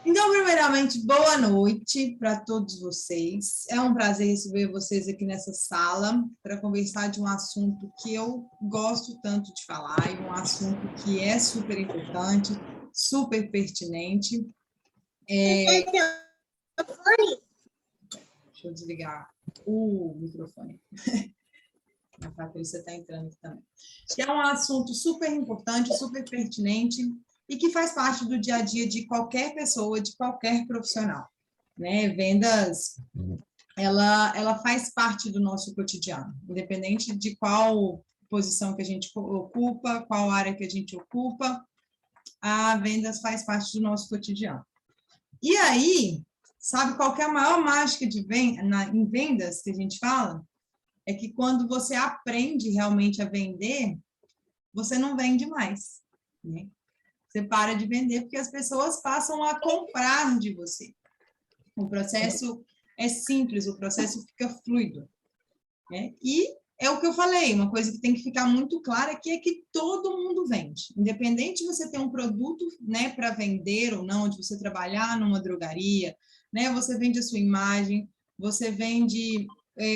Então, primeiramente, boa noite para todos vocês. É um prazer receber vocês aqui nessa sala para conversar de um assunto que eu gosto tanto de falar, e um assunto que é super importante, super pertinente. Deixa eu desligar o microfone. A Patrícia está entrando aqui também. Que é um assunto super importante, super pertinente e que faz parte do dia a dia de qualquer pessoa, de qualquer profissional, né? Vendas, ela faz parte do nosso cotidiano, independente de qual posição que a gente ocupa, qual área que a gente ocupa, a vendas faz parte do nosso cotidiano. E aí, sabe qual que é a maior mágica em vendas que a gente fala? É que quando você aprende realmente a vender, você não vende mais, né? Você para de vender porque as pessoas passam a comprar de você. O processo é simples, o processo fica fluido, né? E é o que eu falei, uma coisa que tem que ficar muito clara aqui é que todo mundo vende. Independente de você ter um produto, né, para vender ou não, de você trabalhar numa drogaria, né, você vende a sua imagem, você vende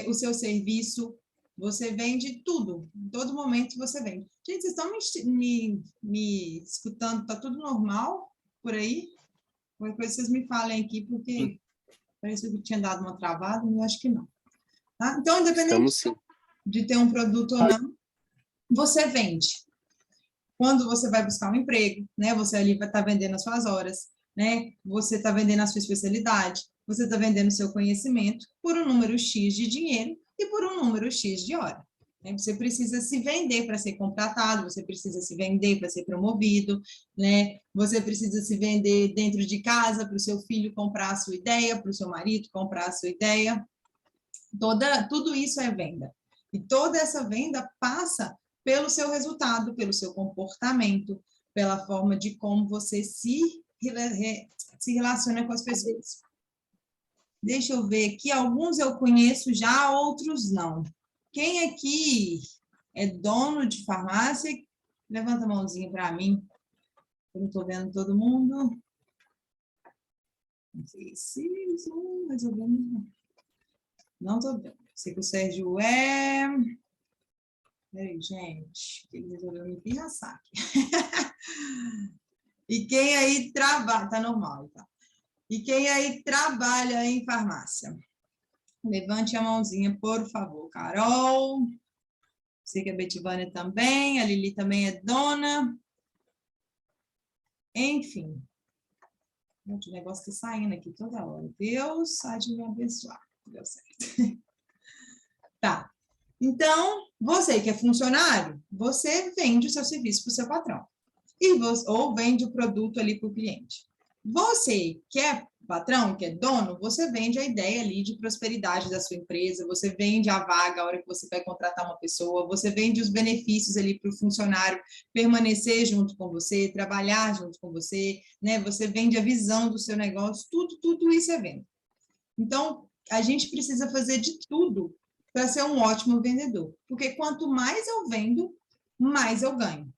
o seu serviço, você vende tudo. Em todo momento você vende. Gente, vocês estão me escutando? Está tudo normal por aí? Qualquer coisa vocês me falem aqui, porque parece que eu tinha dado uma travada, mas eu acho que não. Tá? Então, independente Estamos sim. de ter um produto ou não, você vende. Quando você vai buscar um emprego, né? Você ali vai estar vendendo as suas horas, né? Você está vendendo a sua especialidade, você está vendendo o seu conhecimento por um número X de dinheiro e por um número X de hora. Né? Você precisa se vender para ser contratado, você precisa se vender para ser promovido, né? Você precisa se vender dentro de casa para o seu filho comprar a sua ideia, para o seu marido comprar a sua ideia. Tudo isso é venda. E toda essa venda passa pelo seu resultado, pelo seu comportamento, pela forma de como você se relaciona com as pessoas. Deixa eu ver aqui, alguns eu conheço já, outros não. Quem aqui é dono de farmácia? Levanta a mãozinha para mim. Eu não estou vendo todo mundo. Não sei se resolvemos. Não estou vendo. Sei que o Sérgio é... Peraí, gente, ele resolveu me pirraçar aqui. E quem aí trabalha... Tá normal, tá? E quem aí trabalha em farmácia? Levante a mãozinha, por favor. Carol. Sei que a Betivânia também. A Lili também é dona. Enfim. O negócio está saindo aqui toda hora. Deus há de me abençoar. Deu certo. Tá. Então, você que é funcionário, você vende o seu serviço para o seu patrão. Ou vende o produto ali para o cliente. Você que é patrão, que é dono, você vende a ideia ali de prosperidade da sua empresa, você vende a vaga a hora que você vai contratar uma pessoa, você vende os benefícios ali para o funcionário permanecer junto com você, trabalhar junto com você, né? Você vende a visão do seu negócio, tudo isso é venda. Então, a gente precisa fazer de tudo para ser um ótimo vendedor, porque quanto mais eu vendo, mais eu ganho.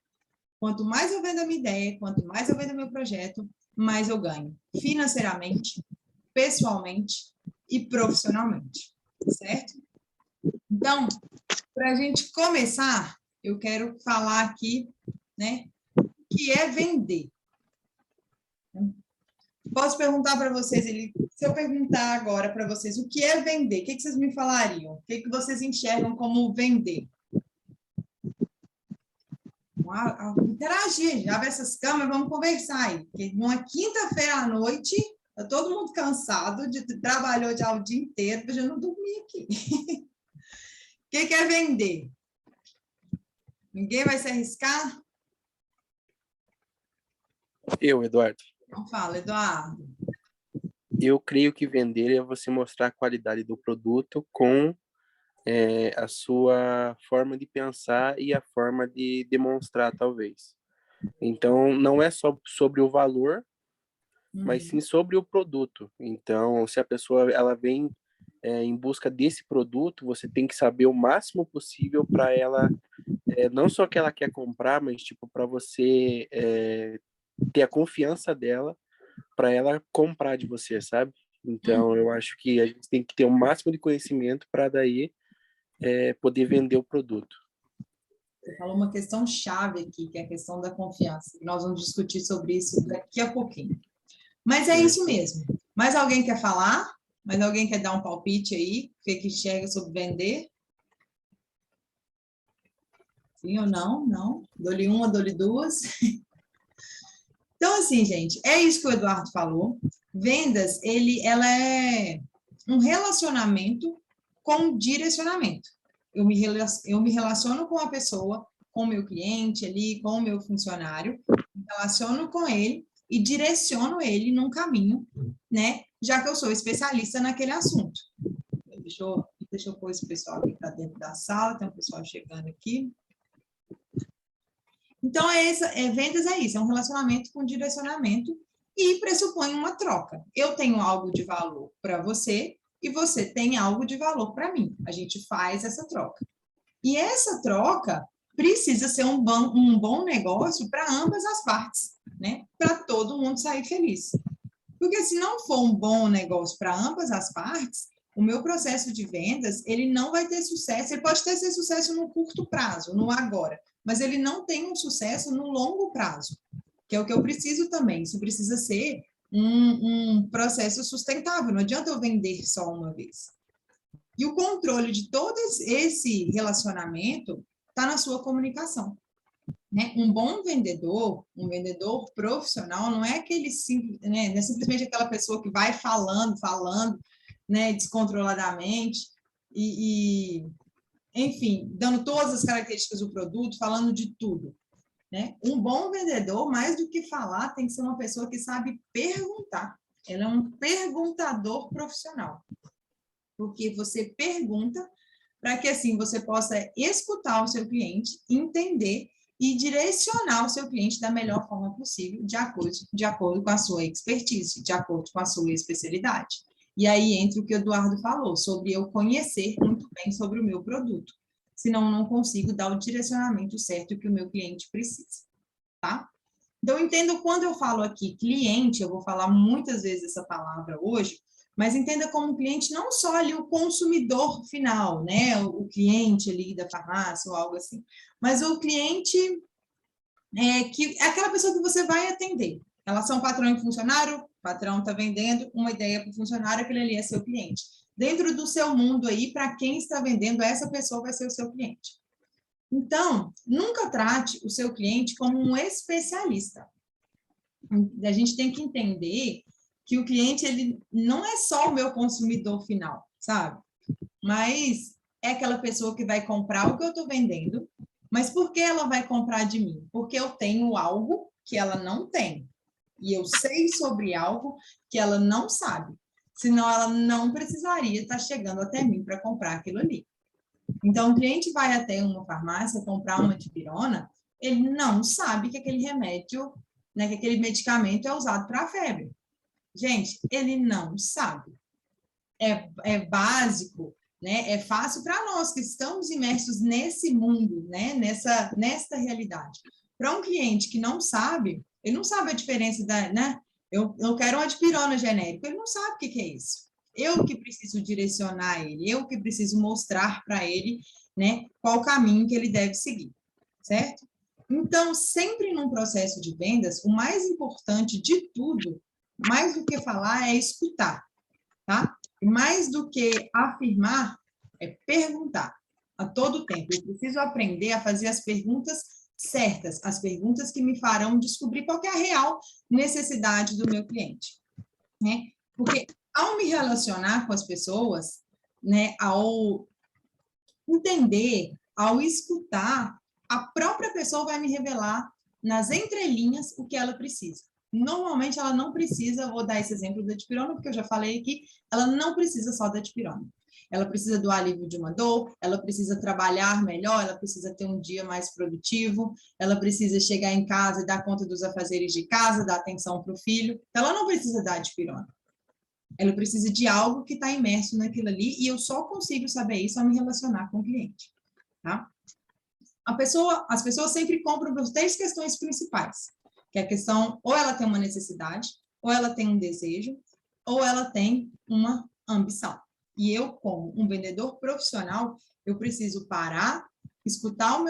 Quanto mais eu vendo a minha ideia, quanto mais eu vendo o meu projeto, mais eu ganho. Financeiramente, pessoalmente e profissionalmente. Certo? Então, para a gente começar, eu quero falar aqui, né, o que é vender. Posso perguntar para vocês, se eu perguntar agora para vocês o que é vender, o que vocês me falariam? O que vocês enxergam como vender? Interagir, abre essas câmeras, vamos conversar aí. Porque numa quinta-feira à noite, tá todo mundo cansado, trabalhou já o dia inteiro, eu já não dormi aqui. O que é vender? Ninguém vai se arriscar? Eu, Eduardo. Não fala, Eduardo. Eu creio que vender é você mostrar a qualidade do produto com a sua forma de pensar e a forma de demonstrar, talvez. Então, não é só sobre o valor, mas sim sobre o produto. Então, se a pessoa ela vem em busca desse produto, você tem que saber o máximo possível para ela, não só que ela quer comprar, mas tipo para você ter a confiança dela para ela comprar de você, sabe? Então, eu acho que a gente tem que ter o máximo de conhecimento para daí poder vender o produto. Você falou uma questão chave aqui, que é a questão da confiança. Nós vamos discutir sobre isso daqui a pouquinho. Mas é isso mesmo. Mais alguém quer falar? Mais alguém quer dar um palpite aí? O que enxerga sobre vender? Sim ou não? Não. Dou-lhe uma, dou-lhe duas. Então, assim, gente, é isso que o Eduardo falou. Vendas, ela é um relacionamento com direcionamento. Eu me relaciono com a pessoa, com o meu cliente ali, com o meu funcionário, me relaciono com ele e direciono ele num caminho, né? Já que eu sou especialista naquele assunto. Deixa eu pôr esse pessoal que está dentro da sala, tem um pessoal chegando aqui. Então, vendas é isso, é um relacionamento com direcionamento e pressupõe uma troca. Eu tenho algo de valor para você e você tem algo de valor para mim. A gente faz essa troca. E essa troca precisa ser um bom negócio para ambas as partes, né? Para todo mundo sair feliz. Porque se não for um bom negócio para ambas as partes, o meu processo de vendas, ele não vai ter sucesso. Ele pode ter sucesso no curto prazo, no agora, mas ele não tem um sucesso no longo prazo, que é o que eu preciso também. Isso precisa ser um processo sustentável. Não adianta eu vender só uma vez. E o controle de todo esse relacionamento está na sua comunicação. Né? Um bom vendedor, um vendedor profissional, não é aquele simples, né? Não é simplesmente aquela pessoa que vai falando, né? Descontroladamente enfim, dando todas as características do produto, falando de tudo. Né? Um bom vendedor, mais do que falar, tem que ser uma pessoa que sabe perguntar. Ela é um perguntador profissional. Porque você pergunta para que assim você possa escutar o seu cliente, entender e direcionar o seu cliente da melhor forma possível, de acordo com a sua expertise, de acordo com a sua especialidade. E aí entra o que o Eduardo falou, sobre eu conhecer muito bem sobre o meu produto. Senão eu não consigo dar o direcionamento certo que o meu cliente precisa. Tá? Então, eu entendo quando eu falo aqui cliente, eu vou falar muitas vezes essa palavra hoje, mas entenda como cliente não só ali o consumidor final, né? O cliente ali da farmácia ou algo assim, mas o cliente que é aquela pessoa que você vai atender. Relação patrão e funcionário, o patrão está vendendo uma ideia para o funcionário, aquele ali é seu cliente. Dentro do seu mundo aí, para quem está vendendo, essa pessoa vai ser o seu cliente. Então, nunca trate o seu cliente como um especialista. A gente tem que entender que o cliente ele não é só o meu consumidor final, sabe? Mas é aquela pessoa que vai comprar o que eu estou vendendo. Mas por que ela vai comprar de mim? Porque eu tenho algo que ela não tem. E eu sei sobre algo que ela não sabe. Senão ela não precisaria estar chegando até mim para comprar aquilo ali. Então, o cliente vai até uma farmácia comprar uma dipirona, ele não sabe que aquele remédio, né, que aquele medicamento é usado para a febre. Gente, ele não sabe. É básico, né? É fácil para nós que estamos imersos nesse mundo, né? Nesta realidade. Para um cliente que não sabe, ele não sabe a diferença da, né? Eu quero uma dipirona genérica, ele não sabe o que é isso. Eu que preciso direcionar ele, eu que preciso mostrar para ele, né, qual o caminho que ele deve seguir, certo? Então, sempre num processo de vendas, o mais importante de tudo, mais do que falar, é escutar, tá? Mais do que afirmar, é perguntar a todo tempo. Eu preciso aprender a fazer as perguntas certas, as perguntas que me farão descobrir qual é a real necessidade do meu cliente, né? Porque ao me relacionar com as pessoas, né, ao entender, ao escutar, a própria pessoa vai me revelar nas entrelinhas o que ela precisa. Normalmente ela não precisa, vou dar esse exemplo da dipirona, porque eu já falei aqui, ela não precisa só da dipirona. Ela precisa do alívio de uma dor, ela precisa trabalhar melhor, ela precisa ter um dia mais produtivo, ela precisa chegar em casa e dar conta dos afazeres de casa, dar atenção para o filho. Ela não precisa da dipirona. Ela precisa de algo que está imerso naquilo ali e eu só consigo saber isso ao me relacionar com o cliente. Tá? As pessoas sempre compram por 3 questões principais, que é a questão, ou ela tem uma necessidade, ou ela tem um desejo, ou ela tem uma ambição. E eu, como um vendedor profissional, eu preciso parar, escutar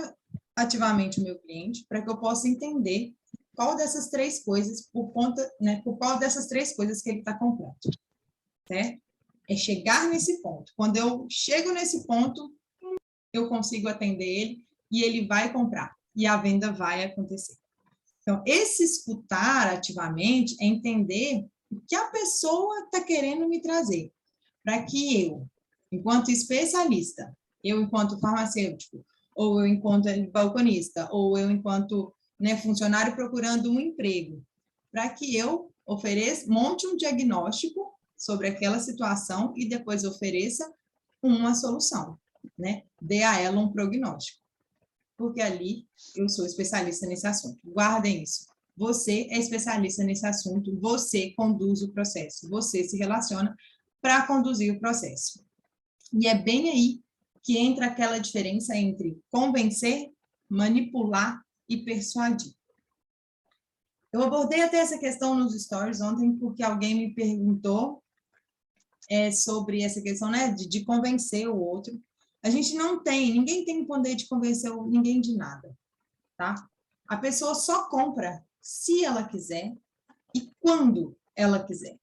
ativamente o meu cliente, para que eu possa entender qual dessas três coisas, por qual dessas três coisas que ele está comprando. Certo? É chegar nesse ponto. Quando eu chego nesse ponto, eu consigo atender ele e ele vai comprar. E a venda vai acontecer. Então, esse escutar ativamente é entender o que a pessoa está querendo me trazer, para que eu, enquanto especialista, eu enquanto farmacêutico, ou eu enquanto balconista, ou eu enquanto funcionário procurando um emprego, para que eu monte um diagnóstico sobre aquela situação e depois ofereça uma solução, dê a ela um prognóstico. Porque ali eu sou especialista nesse assunto. Guardem isso. Você é especialista nesse assunto, você conduz o processo, você se relaciona para conduzir o processo. E é bem aí que entra aquela diferença entre convencer, manipular e persuadir. Eu abordei até essa questão nos stories ontem, porque alguém me perguntou sobre essa questão de convencer o outro. A gente ninguém tem o poder de convencer ninguém de nada, tá? A pessoa só compra se ela quiser e quando ela quiser.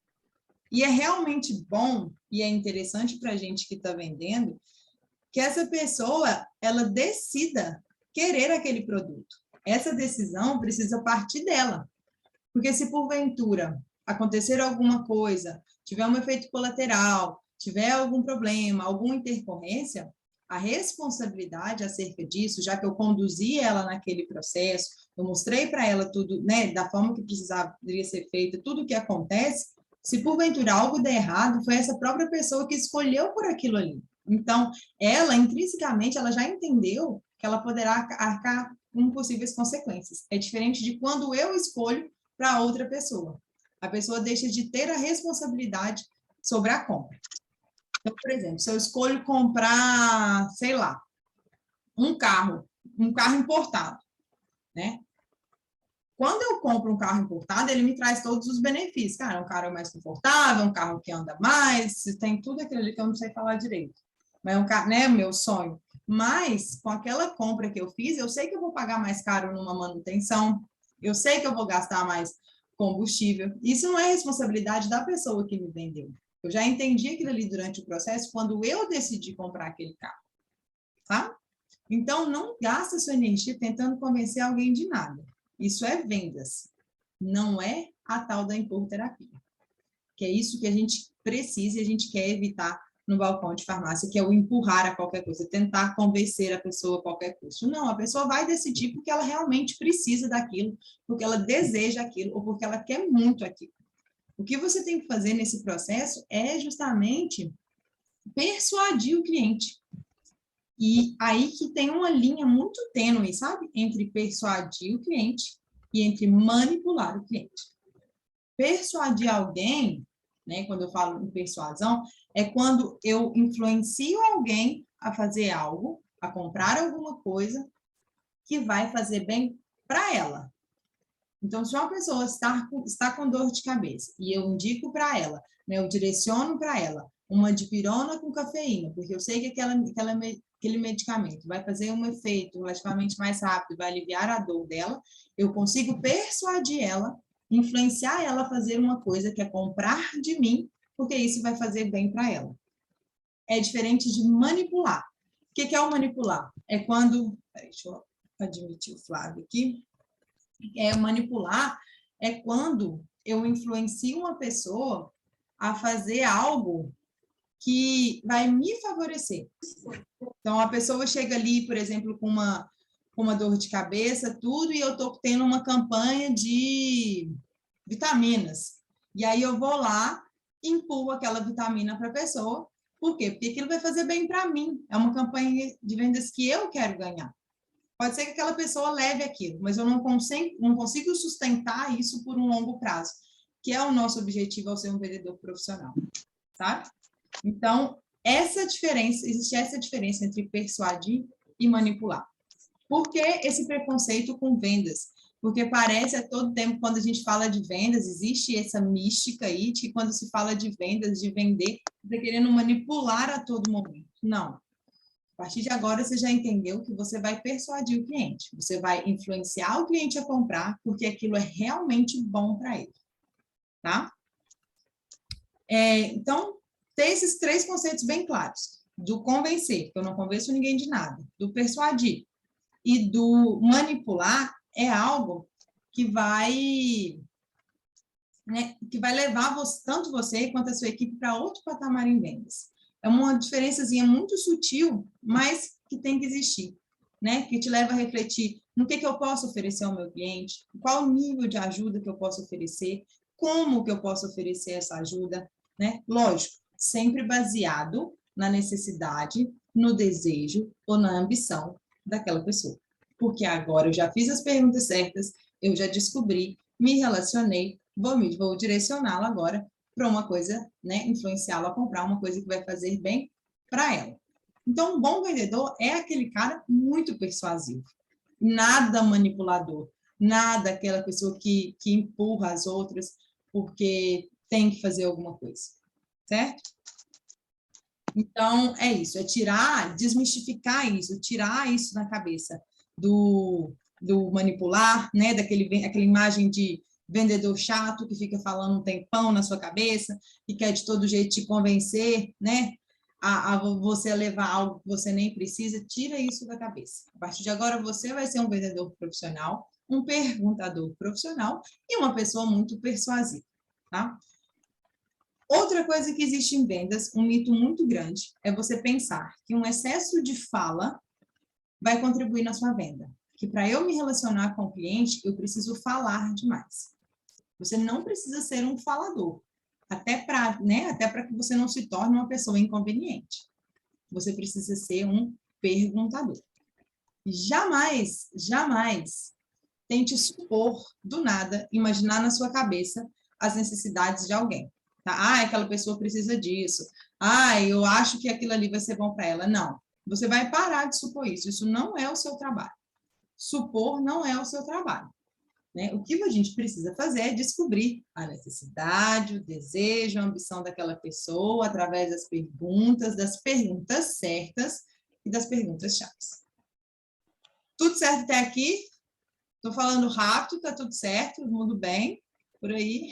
E é realmente bom e é interessante para a gente que está vendendo que essa pessoa, ela decida querer aquele produto. Essa decisão precisa partir dela. Porque se porventura acontecer alguma coisa, tiver um efeito colateral, tiver algum problema, alguma intercorrência, a responsabilidade acerca disso, já que eu conduzi ela naquele processo, eu mostrei para ela tudo, da forma que precisaria ser feito, tudo o que acontece, se porventura algo der errado, foi essa própria pessoa que escolheu por aquilo ali. Então, ela, intrinsecamente, ela já entendeu que ela poderá arcar com possíveis consequências. É diferente de quando eu escolho para outra pessoa. A pessoa deixa de ter a responsabilidade sobre a compra. Então, por exemplo, se eu escolho comprar, sei lá, um carro importado, Quando eu compro um carro importado, ele me traz todos os benefícios. Cara, é um carro mais confortável, um carro que anda mais, tem tudo aquilo ali que eu não sei falar direito. Mas é um carro, meu sonho. Mas, com aquela compra que eu fiz, eu sei que eu vou pagar mais caro numa manutenção, eu sei que eu vou gastar mais combustível. Isso não é responsabilidade da pessoa que me vendeu. Eu já entendi aquilo ali durante o processo quando eu decidi comprar aquele carro. Tá? Então, não gasta sua energia tentando convencer alguém de nada. Isso é vendas. Não é a tal da empurroterapia. Que é isso que a gente precisa e a gente quer evitar no balcão de farmácia, que é o empurrar a qualquer coisa, tentar convencer a pessoa a qualquer custo. Não, a pessoa vai decidir porque ela realmente precisa daquilo, porque ela deseja aquilo, ou porque ela quer muito aquilo. O que você tem que fazer nesse processo é justamente persuadir o cliente. E aí que tem uma linha muito tênue, sabe? Entre persuadir o cliente e entre manipular o cliente. Persuadir alguém, quando eu falo em persuasão, é quando eu influencio alguém a fazer algo, a comprar alguma coisa que vai fazer bem para ela. Então, se uma pessoa está com dor de cabeça e eu indico para ela, eu direciono para ela uma dipirona com cafeína, porque eu sei que aquele medicamento vai fazer um efeito relativamente mais rápido, vai aliviar a dor dela, eu consigo persuadir ela, influenciar ela a fazer uma coisa que é comprar de mim, porque isso vai fazer bem para ela. É diferente de manipular. O que é o manipular? É quando... Deixa eu admitir o Flávio aqui. Manipular é quando eu influencio uma pessoa a fazer algo que vai me favorecer. Então, a pessoa chega ali, por exemplo, com uma dor de cabeça, tudo, e eu estou tendo uma campanha de vitaminas. E aí eu vou lá, empurro aquela vitamina para a pessoa. Por quê? Porque aquilo vai fazer bem para mim. É uma campanha de vendas que eu quero ganhar. Pode ser que aquela pessoa leve aquilo, mas eu não consigo sustentar isso por um longo prazo, que é o nosso objetivo ao ser um vendedor profissional, sabe? Então, existe essa diferença entre persuadir e manipular. Por que esse preconceito com vendas? porque parece a todo tempo, quando a gente fala de vendas, existe essa mística aí, de que quando se fala de vendas, de vender, você está querendo manipular a todo momento. Não. A partir de agora, você já entendeu que você vai persuadir o cliente, você vai influenciar o cliente a comprar, porque aquilo é realmente bom para ele, tá? Então, ter esses 3 conceitos bem claros, do convencer, que eu não convenço ninguém de nada, do persuadir e do manipular, é algo que vai, né, que vai levar tanto você quanto a sua equipe para outro patamar em vendas. É uma diferençazinha muito sutil, mas que tem que existir, né? Que te leva a refletir no que eu posso oferecer ao meu cliente, qual o nível de ajuda que eu posso oferecer, como que eu posso oferecer essa ajuda, né? Lógico, sempre baseado na necessidade, no desejo ou na ambição daquela pessoa. Porque agora eu já fiz as perguntas certas, eu já descobri, me relacionei, vou direcioná-la agora para uma coisa, né, influenciá-la a comprar uma coisa que vai fazer bem para ela. Então, um bom vendedor é aquele cara muito persuasivo, nada manipulador, nada aquela pessoa que empurra as outras porque tem que fazer alguma coisa, certo? Então, é isso, é tirar, desmistificar isso, tirar isso na cabeça do manipular, né, aquela imagem de vendedor chato que fica falando um tempão na sua cabeça, que quer de todo jeito te convencer, né, a você levar algo que você nem precisa, tira isso da cabeça. A partir de agora, você vai ser um vendedor profissional, um perguntador profissional e uma pessoa muito persuasiva, tá? Outra coisa que existe em vendas, um mito muito grande, é você pensar que um excesso de fala vai contribuir na sua venda. Que para eu me relacionar com o cliente, eu preciso falar demais. Você não precisa ser um falador, até para, né, até para que você não se torne uma pessoa inconveniente. Você precisa ser um perguntador. Jamais, jamais tente supor do nada, imaginar na sua cabeça as necessidades de alguém. Tá? Ah, aquela pessoa precisa disso. Ah, eu acho que aquilo ali vai ser bom para ela. Não. Você vai parar de supor isso. Isso não é o seu trabalho. Supor não é o seu trabalho. Né? O que a gente precisa fazer é descobrir a necessidade, o desejo, a ambição daquela pessoa através das perguntas certas e das perguntas chaves. Tudo certo até aqui? Estou falando rápido, está tudo certo, todo mundo bem por aí.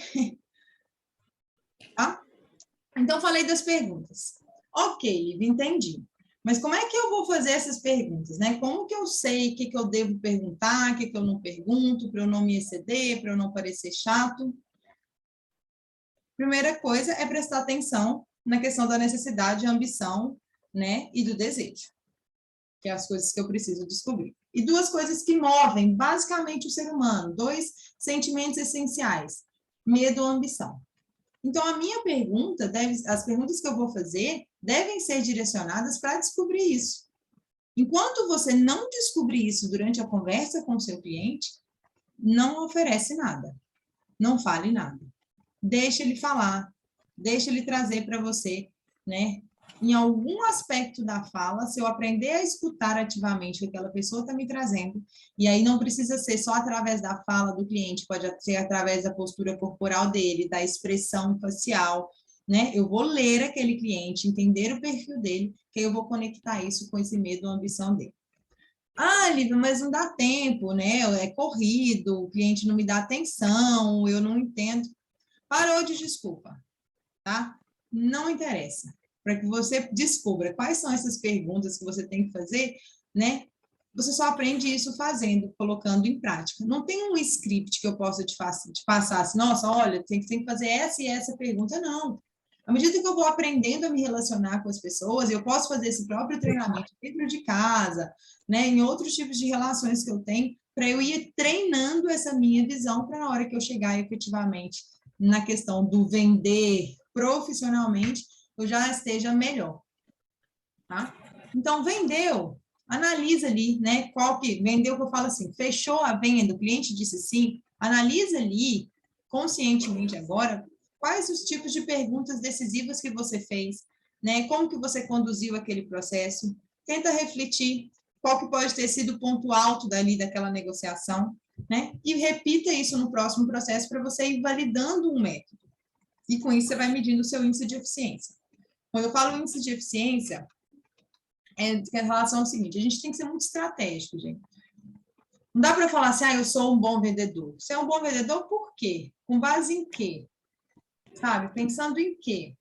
Tá? Então, falei das perguntas. Ok, entendi. Mas como é que eu vou fazer essas perguntas, né? Como que eu sei o que eu devo perguntar, o que eu não pergunto, para eu não me exceder, para eu não parecer chato? Primeira coisa é prestar atenção na questão da necessidade, ambição, né? E do desejo, que é as coisas que eu preciso descobrir. E 2 coisas que movem basicamente o ser humano, 2 sentimentos essenciais, medo ou ambição. Então, a minha pergunta, as perguntas que eu vou fazer devem ser direcionadas para descobrir isso. Enquanto você não descobrir isso durante a conversa com o seu cliente, não oferece nada, não fale nada. Deixa ele falar, deixa ele trazer para você, né? Em algum aspecto da fala, se eu aprender a escutar ativamente o que aquela pessoa está me trazendo, e aí não precisa ser só através da fala do cliente, pode ser através da postura corporal dele, da expressão facial, né? Eu vou ler aquele cliente, entender o perfil dele, que aí eu vou conectar isso com esse medo ou ambição dele. Ah, Lívia, mas não dá tempo, né? É corrido, o cliente não me dá atenção, eu não entendo. Parou de desculpa, tá? Não interessa. Para que você descubra quais são essas perguntas que você tem que fazer, né? Você só aprende isso fazendo, colocando em prática. Não tem um script que eu possa te passar assim, nossa, olha, tem que fazer essa e essa pergunta. Não. À medida que eu vou aprendendo a me relacionar com as pessoas, eu posso fazer esse próprio treinamento dentro de casa, né? Em outros tipos de relações que eu tenho, para eu ir treinando essa minha visão para na hora que eu chegar efetivamente na questão do vender profissionalmente, eu já esteja melhor, tá? Então, vendeu, analisa ali, né, qual que, vendeu que eu falo assim, fechou a venda, o cliente disse sim, analisa ali, conscientemente agora, quais os tipos de perguntas decisivas que você fez, né, como que você conduziu aquele processo, tenta refletir qual que pode ter sido o ponto alto dali daquela negociação, né? E repita isso no próximo processo para você ir validando um método. E com isso você vai medindo o seu índice de eficiência. Quando eu falo índice de eficiência, é em relação ao seguinte, a gente tem que ser muito estratégico, gente. Não dá para falar assim, eu sou um bom vendedor. Você é um bom vendedor por quê? Com base em quê? Sabe? Pensando em quê?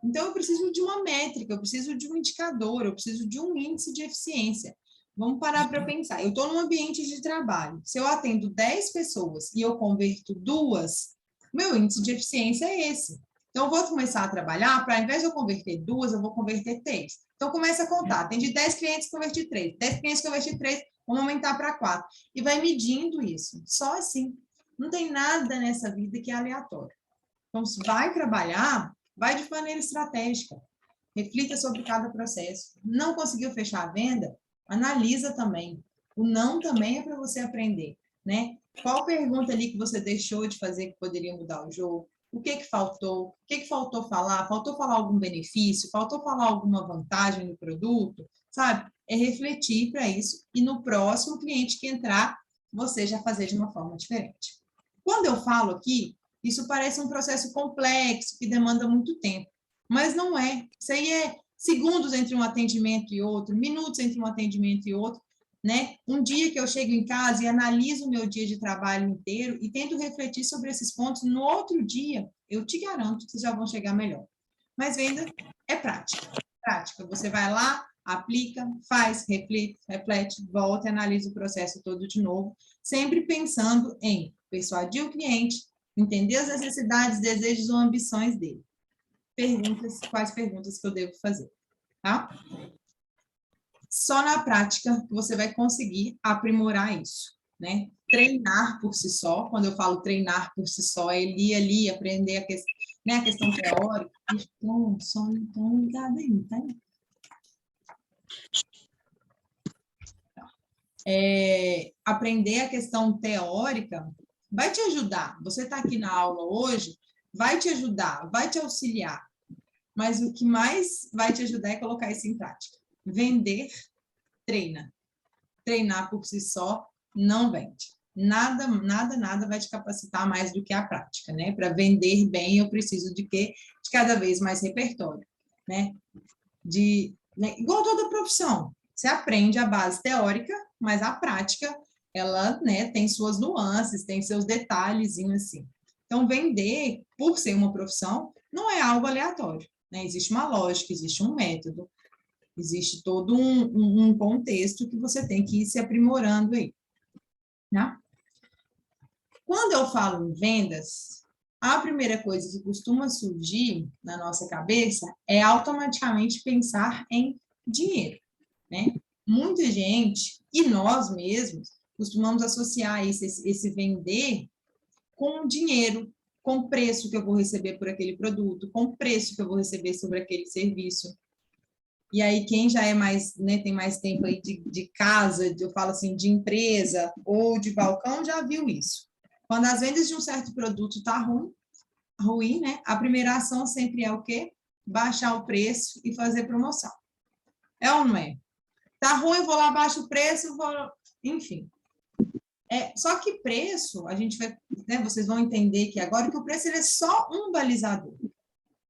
Então, eu preciso de uma métrica, eu preciso de um indicador, eu preciso de um índice de eficiência. Vamos parar para pensar. Eu estou num ambiente de trabalho. Se eu atendo 10 pessoas e eu converto 2, meu índice de eficiência é esse. Então, eu vou começar a trabalhar para, ao invés de eu converter 2, eu vou converter 3. Então, começa a contar. Atendi 10 clientes, converti 3. 10 clientes, converti 3. Vamos aumentar para 4. E vai medindo isso. Só assim. Não tem nada nessa vida que é aleatório. Então, se vai trabalhar, vai de maneira estratégica. Reflita sobre cada processo. Não conseguiu fechar a venda? Analisa também. O não também é para você aprender, né? Qual pergunta ali que você deixou de fazer que poderia mudar o jogo? O que faltou? O que faltou falar? Faltou falar algum benefício? Faltou falar alguma vantagem no produto? Sabe? É refletir para isso e no próximo cliente que entrar, você já fazer de uma forma diferente. Quando eu falo aqui, isso parece um processo complexo, que demanda muito tempo, mas não é. Isso aí é segundos entre um atendimento e outro, minutos entre um atendimento e outro, né? Um dia que eu chego em casa e analiso o meu dia de trabalho inteiro e tento refletir sobre esses pontos, no outro dia, eu te garanto que vocês já vão chegar melhor. Mas venda é prática. Prática. Você vai lá, aplica, faz, reflete, volta e analisa o processo todo de novo, sempre pensando em persuadir o cliente, entender as necessidades, desejos ou ambições dele. Quais perguntas que eu devo fazer, tá? Só na prática que você vai conseguir aprimorar isso, né? Treinar por si só, quando eu falo treinar por si só, é ir ali, aprender a questão teórica. Então, só não ligado aí, tá? Aprender a questão teórica vai te ajudar. Você está aqui na aula hoje, vai te ajudar, vai te auxiliar. Mas o que mais vai te ajudar é colocar isso em prática. Vender, treina. Treinar por si só não vende. Nada vai te capacitar mais do que a prática, né? Para vender bem, eu preciso de quê? De cada vez mais repertório, né? Igual toda profissão, você aprende a base teórica, mas a prática, ela, né, tem suas nuances, tem seus detalhezinhos assim. Então, vender, por ser uma profissão, não é algo aleatório, né? Existe uma lógica, existe um método, existe todo um contexto que você tem que ir se aprimorando aí, né? Quando eu falo em vendas, a primeira coisa que costuma surgir na nossa cabeça é automaticamente pensar em dinheiro, né? Muita gente, e nós mesmos, costumamos associar esse vender com dinheiro, com o preço que eu vou receber por aquele produto, com o preço que eu vou receber sobre aquele serviço. E aí, quem já é mais, né, tem mais tempo aí de casa, eu falo assim, de empresa ou de balcão, já viu isso. Quando as vendas de um certo produto tá ruim, né? A primeira ação sempre é o quê? Baixar o preço e fazer promoção. É ou não é? Tá ruim, eu vou lá, baixo o preço, enfim. Só que preço, a gente vai, né, vocês vão entender que agora que o preço ele é só um balizador.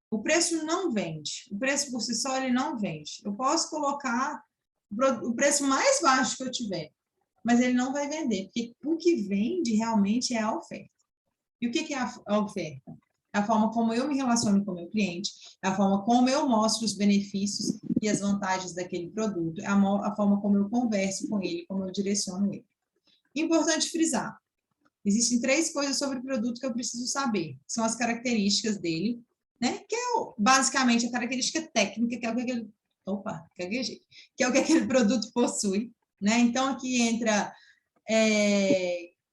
O preço não vende. O preço por si só ele não vende. Eu posso colocar o preço mais baixo que eu tiver, mas ele não vai vender, porque o que vende realmente é a oferta. E o que é a oferta? É a forma como eu me relaciono com o meu cliente, é a forma como eu mostro os benefícios e as vantagens daquele produto, é a forma como eu converso com ele, como eu direciono ele. Importante frisar, existem 3 coisas sobre o produto que eu preciso saber. São as características dele, né? Que é basicamente a característica técnica, que é o que aquele... Opa, gaguejei. Que é o que aquele produto possui, né? Então, aqui entra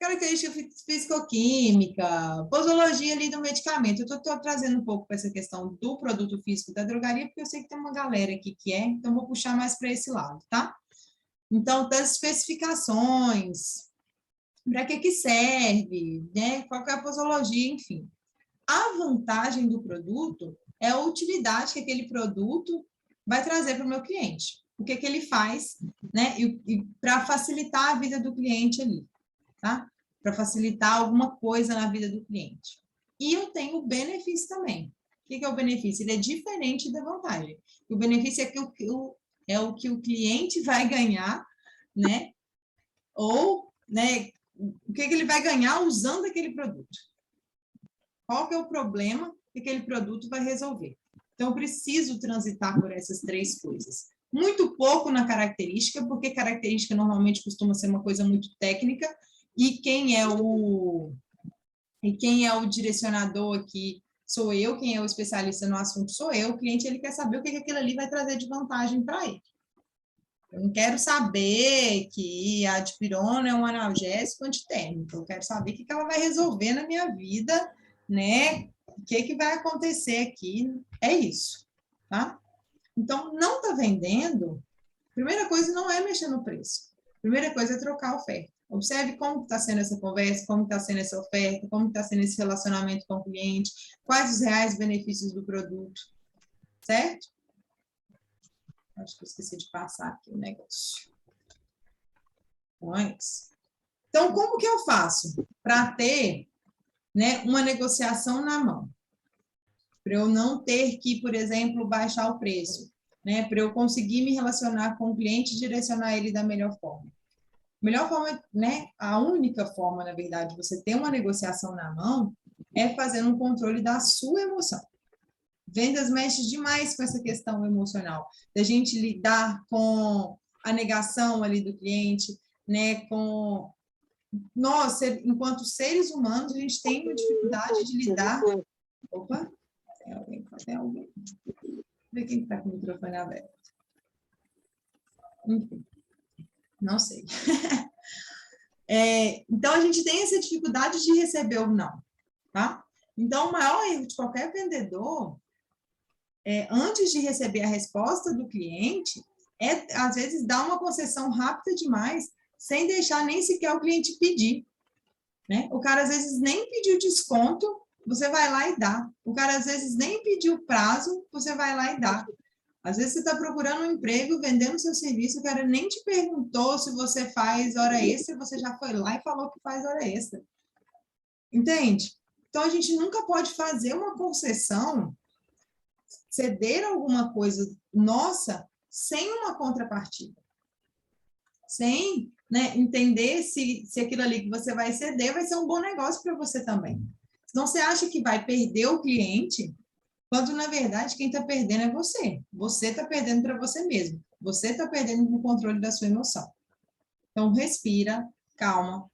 característica físico-química, posologia ali do medicamento. Eu estou trazendo um pouco para essa questão do produto físico da drogaria, porque eu sei que tem uma galera aqui que então vou puxar mais para esse lado, tá? Então, das especificações, para que serve, né? Qual que é a posologia, enfim. A vantagem do produto é a utilidade que aquele produto vai trazer para o meu cliente. O que ele faz, né? E para facilitar a vida do cliente ali, tá? para facilitar alguma coisa na vida do cliente. E eu tenho o benefício também. O que é o benefício? Ele é diferente da vantagem. O benefício é o que o cliente vai ganhar, né? Ou, né, o que ele vai ganhar usando aquele produto. Qual que é o problema que aquele produto vai resolver? Então, eu preciso transitar por essas três coisas. Muito pouco na característica, porque característica normalmente costuma ser uma coisa muito técnica, e quem é o direcionador aqui sou eu, quem é o especialista no assunto sou eu, o cliente ele quer saber o que aquilo ali vai trazer de vantagem para ele. Eu não quero saber que a dipirona é um analgésico antitérmico, eu quero saber o que ela vai resolver na minha vida, né? O que vai acontecer aqui, é isso, tá? Então, não está vendendo, primeira coisa não é mexer no preço, primeira coisa é trocar a oferta. Observe como está sendo essa conversa, como está sendo essa oferta, como está sendo esse relacionamento com o cliente, quais os reais benefícios do produto, certo? Acho que eu esqueci de passar aqui o negócio. Então, como que eu faço para ter, né, uma negociação na mão? Para eu não ter que, por exemplo, baixar o preço, né? Para eu conseguir me relacionar com o cliente e direcionar ele da melhor forma. Melhor forma, né? A única forma, na verdade, de você ter uma negociação na mão é fazendo um controle da sua emoção. Vendas mexe demais com essa questão emocional, da gente lidar com a negação ali do cliente, né? Com nós, enquanto seres humanos, a gente tem uma dificuldade de lidar. Opa, tem alguém. Ver quem está com o microfone aberto. Enfim, não sei. Então, a gente tem essa dificuldade de receber o não, tá? Então, o maior erro de qualquer vendedor, antes de receber a resposta do cliente, às vezes, dar uma concessão rápida demais, sem deixar nem sequer o cliente pedir, né? O cara, às vezes, nem pediu desconto, você vai lá e dá. O cara, às vezes, nem pediu prazo, você vai lá e dá. Às vezes, você está procurando um emprego, vendendo seu serviço, o cara nem te perguntou se você faz hora extra, você já foi lá e falou que faz hora extra. Entende? Então, a gente nunca pode fazer uma concessão, ceder alguma coisa nossa, sem uma contrapartida. Sem, né, entender se aquilo ali que você vai ceder vai ser um bom negócio para você também. Então, você acha que vai perder o cliente, quando, na verdade, quem está perdendo é você. Você está perdendo para você mesmo. Você está perdendo o controle da sua emoção. Então, respira, calma.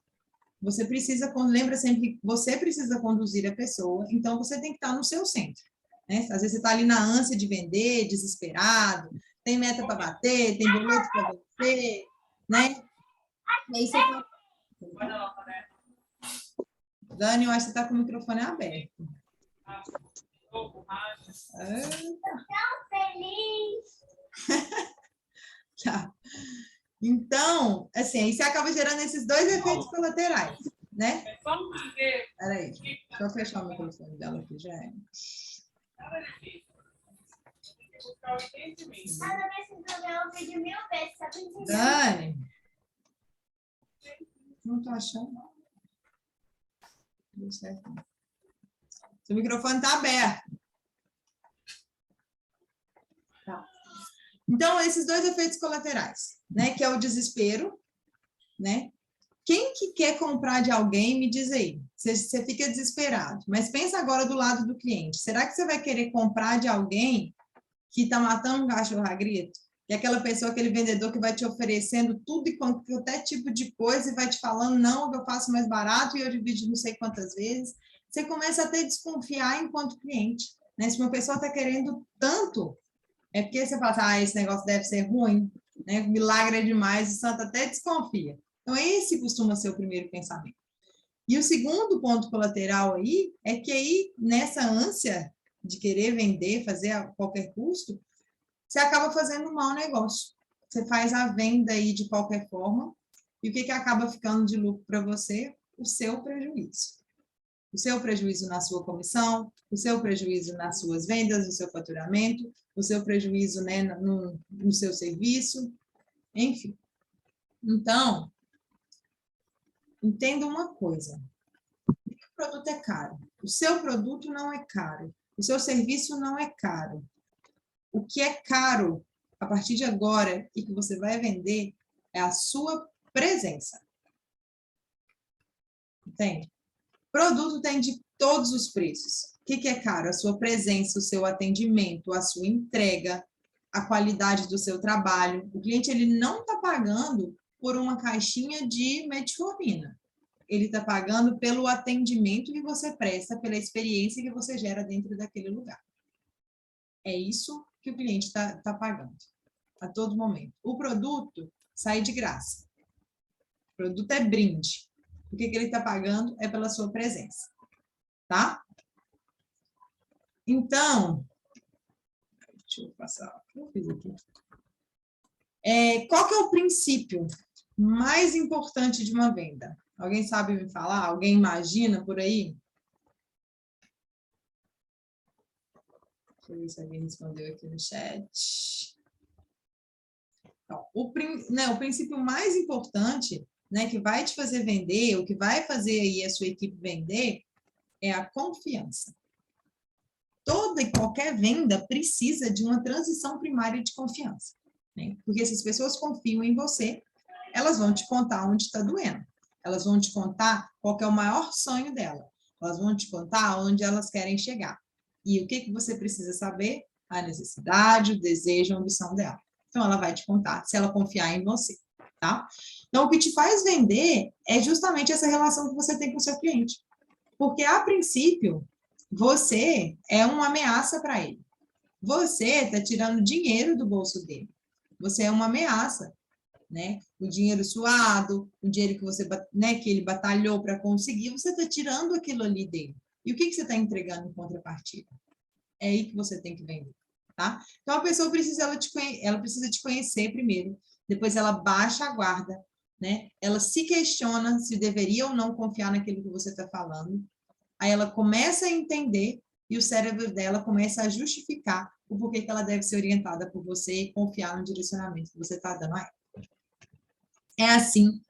Você precisa, lembra sempre que você precisa conduzir a pessoa, então você tem que estar no seu centro. Né? Às vezes você está ali na ânsia de vender, desesperado, tem meta para bater, tem boleto para vencer, né? E aí você tá... Dani, eu acho que você está com o microfone aberto. Tão feliz! Tá. Então, assim, aí você acaba gerando esses dois efeitos colaterais, né? Peraí, deixa eu fechar o microfone dela aqui, já é. Eu pedi 1000 vezes, sabe? Dani, não tô achando. Deu certo. Seu microfone está aberto. Tá. Então, esses dois efeitos colaterais, né? Que é o desespero, né? Quem que quer comprar de alguém, me diz aí. Você fica desesperado. Mas pensa agora do lado do cliente. Será que você vai querer comprar de alguém que está matando um cachorro a grito? Que é aquela pessoa, aquele vendedor que vai te oferecendo tudo e qualquer tipo de coisa e vai te falando, não, eu faço mais barato e eu divido não sei quantas vezes. Você começa a desconfiar enquanto cliente. Né? Se uma pessoa está querendo tanto, é porque você fala, esse negócio deve ser ruim, né? Milagre é demais, o santo até desconfia. Então, esse costuma ser o primeiro pensamento. E o segundo ponto colateral aí, é que aí, nessa ânsia de querer vender, fazer a qualquer custo, você acaba fazendo um mau negócio. Você faz a venda aí de qualquer forma, e o que acaba ficando de lucro para você? O seu prejuízo. O seu prejuízo na sua comissão, o seu prejuízo nas suas vendas, no seu faturamento, o seu prejuízo, né, no seu serviço, enfim. Então, entenda uma coisa. O produto é caro. O seu produto não é caro. O seu serviço não é caro. O que é caro, a partir de agora, e que você vai vender, é a sua presença. Entende? Produto tem de todos os preços. O que é caro? A sua presença, o seu atendimento, a sua entrega, a qualidade do seu trabalho. O cliente ele não está pagando por uma caixinha de metformina. Ele está pagando pelo atendimento que você presta, pela experiência que você gera dentro daquele lugar. É isso que o cliente está pagando a todo momento. O produto sai de graça. O produto é brinde. O que ele está pagando é pela sua presença. Tá? Então, deixa eu passar. O que eu fiz aqui? Qual que é o princípio mais importante de uma venda? Alguém sabe me falar? Alguém imagina por aí? Deixa eu ver se alguém respondeu aqui no chat. Então, o princípio mais importante, né, que vai te fazer vender, o que vai fazer aí a sua equipe vender, é a confiança. Toda e qualquer venda precisa de uma transição primária de confiança, né? Porque se as pessoas confiam em você, elas vão te contar onde está doendo. Elas vão te contar qual que é o maior sonho dela. Elas vão te contar onde elas querem chegar. E o que você precisa saber? A necessidade, o desejo, a ambição dela. Então, ela vai te contar se ela confiar em você, tá? Então, o que te faz vender é justamente essa relação que você tem com o seu cliente. Porque, a princípio, você é uma ameaça para ele. Você está tirando dinheiro do bolso dele. Você é uma ameaça, né? O dinheiro suado, o dinheiro que você, né, que ele batalhou para conseguir, você está tirando aquilo ali dele. E o que você está entregando em contrapartida? É aí que você tem que vender, tá? Então, a pessoa precisa, ela precisa te conhecer primeiro, depois ela baixa a guarda, né? Ela se questiona se deveria ou não confiar naquilo que você está falando. Aí ela começa a entender e o cérebro dela começa a justificar o porquê que ela deve ser orientada por você e confiar no direcionamento que você está dando a ela. É assim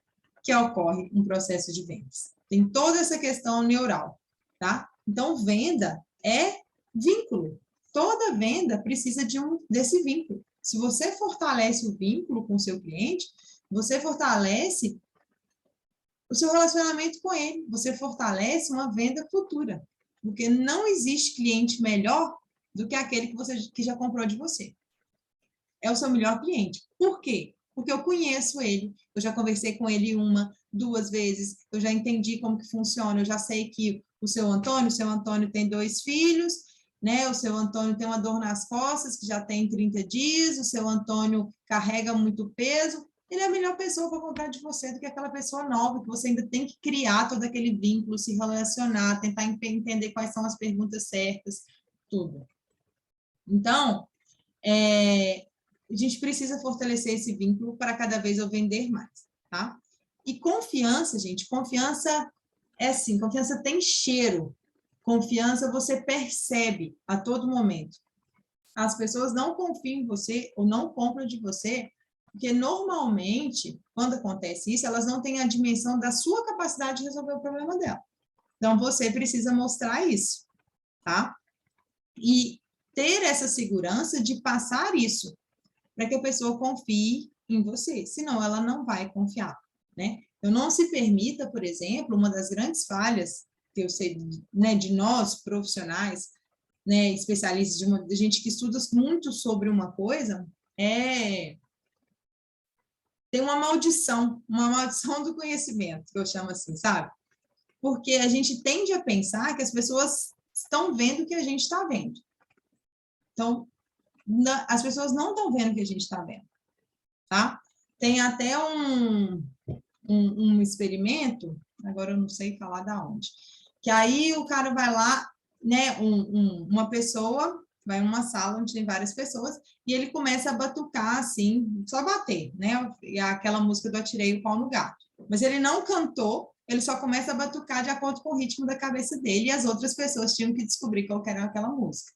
que ocorre um processo de vendas. Tem toda essa questão neural, tá? Então, venda é vínculo. Toda venda precisa desse vínculo. Se você fortalece o vínculo com o seu cliente, você fortalece o seu relacionamento com ele, você fortalece uma venda futura, porque não existe cliente melhor do que aquele que já comprou de você. É o seu melhor cliente. Por quê? Porque eu conheço ele, eu já conversei com ele 1, 2 vezes, eu já entendi como que funciona, eu já sei que o seu Antônio tem 2 filhos, né? O seu Antônio tem uma dor nas costas que já tem 30 dias, o seu Antônio carrega muito peso. Ele é a melhor pessoa para comprar de você do que aquela pessoa nova, que você ainda tem que criar todo aquele vínculo, se relacionar, tentar entender quais são as perguntas certas, tudo. Então, a gente precisa fortalecer esse vínculo para cada vez eu vender mais, tá? E confiança, gente, confiança é assim, confiança tem cheiro. Confiança você percebe a todo momento. As pessoas não confiam em você ou não compram de você porque, normalmente, quando acontece isso, elas não têm a dimensão da sua capacidade de resolver o problema dela. Então, você precisa mostrar isso, tá? E ter essa segurança de passar isso, para que a pessoa confie em você, senão ela não vai confiar, né? Então, não se permita, por exemplo, uma das grandes falhas que eu sei, né, de nós, profissionais, né, especialistas, de gente que estuda muito sobre uma coisa, tem uma maldição do conhecimento, que eu chamo assim, sabe? Porque a gente tende a pensar que as pessoas estão vendo o que a gente está vendo. Então, as pessoas não estão vendo o que a gente está vendo, tá? Tem até um experimento, agora eu não sei falar da onde, que aí o cara vai lá, né, uma pessoa vai numa sala onde tem várias pessoas, e ele começa a batucar, assim, só bater, né? E aquela música do Atirei o Pau no Gato. Mas ele não cantou, ele só começa a batucar de acordo com o ritmo da cabeça dele, e as outras pessoas tinham que descobrir qual era aquela música.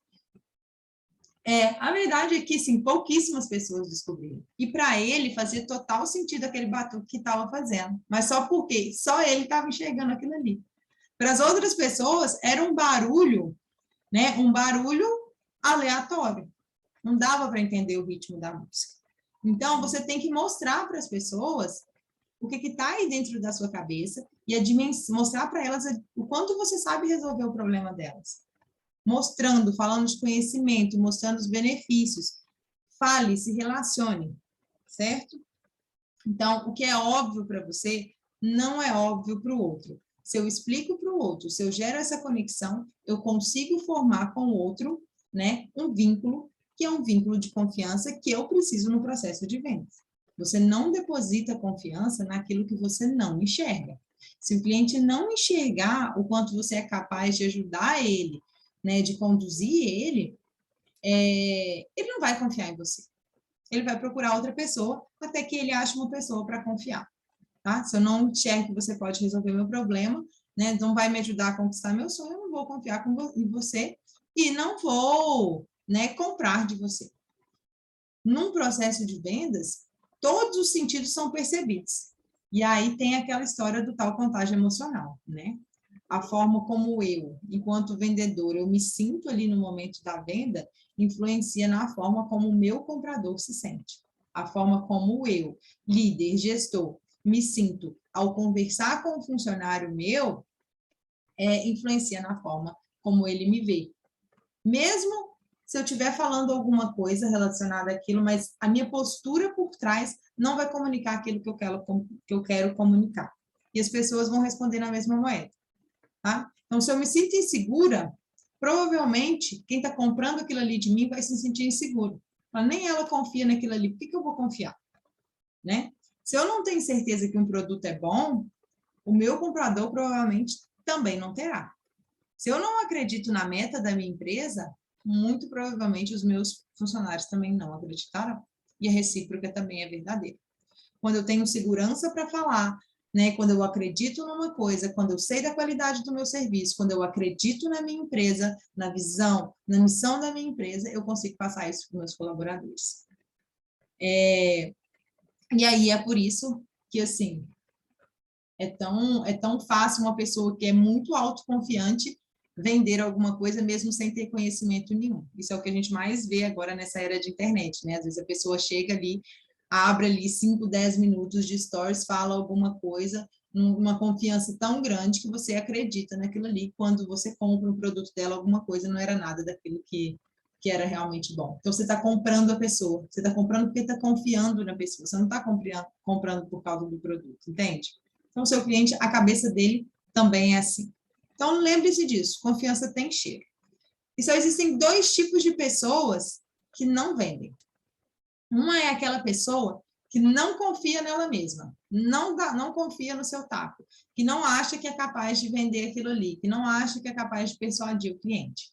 A verdade é que, sim, pouquíssimas pessoas descobriram. E para ele fazia total sentido aquele batuque que estava fazendo. Mas só porque só ele estava enxergando aquilo ali. Para as outras pessoas, era um barulho, né? Um barulho aleatório. Não dava para entender o ritmo da música. Então, você tem que mostrar para as pessoas o que está aí dentro da sua cabeça e mostrar para elas o quanto você sabe resolver o problema delas. Mostrando, falando de conhecimento, mostrando os benefícios. Fale, se relacione, certo? Então, o que é óbvio para você, não é óbvio para o outro. Se eu explico para o outro, se eu gero essa conexão, eu consigo formar com o outro, né, um vínculo, que é um vínculo de confiança que eu preciso no processo de vendas. Você não deposita confiança naquilo que você não enxerga. Se o cliente não enxergar o quanto você é capaz de ajudar ele, né, de conduzir ele, ele não vai confiar em você. Ele vai procurar outra pessoa até que ele ache uma pessoa para confiar. Tá? Se eu não enxergo que você pode resolver meu problema, né, não vai me ajudar a conquistar meu sonho, eu não vou confiar em você e não vou, né, comprar de você. Num processo de vendas, todos os sentidos são percebidos. E aí tem aquela história do tal contágio emocional, né? A forma como eu, enquanto vendedor, eu me sinto ali no momento da venda, influencia na forma como o meu comprador se sente. A forma como eu, líder, gestor, me sinto ao conversar com um funcionário meu, influencia na forma como ele me vê. Mesmo se eu estiver falando alguma coisa relacionada àquilo, mas a minha postura por trás não vai comunicar aquilo que eu quero comunicar. E as pessoas vão responder na mesma moeda. Tá? Então, se eu me sinto insegura, provavelmente quem está comprando aquilo ali de mim vai se sentir inseguro. Mas nem ela confia naquilo ali, por que eu vou confiar? Né? Se eu não tenho certeza que um produto é bom, o meu comprador provavelmente também não terá. Se eu não acredito na meta da minha empresa, muito provavelmente os meus funcionários também não acreditarão. E a recíproca também é verdadeira. Quando eu tenho segurança para falar, né, quando eu acredito numa coisa, quando eu sei da qualidade do meu serviço, quando eu acredito na minha empresa, na visão, na missão da minha empresa, eu consigo passar isso para os meus colaboradores. E aí é por isso que, assim, é tão fácil uma pessoa que é muito autoconfiante vender alguma coisa mesmo sem ter conhecimento nenhum. Isso é o que a gente mais vê agora nessa era de internet, né? Às vezes a pessoa chega ali, abre ali 5, 10 minutos de stories, fala alguma coisa, uma confiança tão grande que você acredita naquilo ali. Quando você compra um produto dela, alguma coisa não era nada daquilo que era realmente bom. Então, você está comprando a pessoa. Você está comprando porque está confiando na pessoa. Você não está comprando por causa do produto, entende? Então, o seu cliente, a cabeça dele também é assim. Então, lembre-se disso. Confiança tem cheiro. E só existem 2 tipos de pessoas que não vendem. Uma é aquela pessoa que não confia nela mesma, não confia no seu taco, que não acha que é capaz de vender aquilo ali, que não acha que é capaz de persuadir o cliente.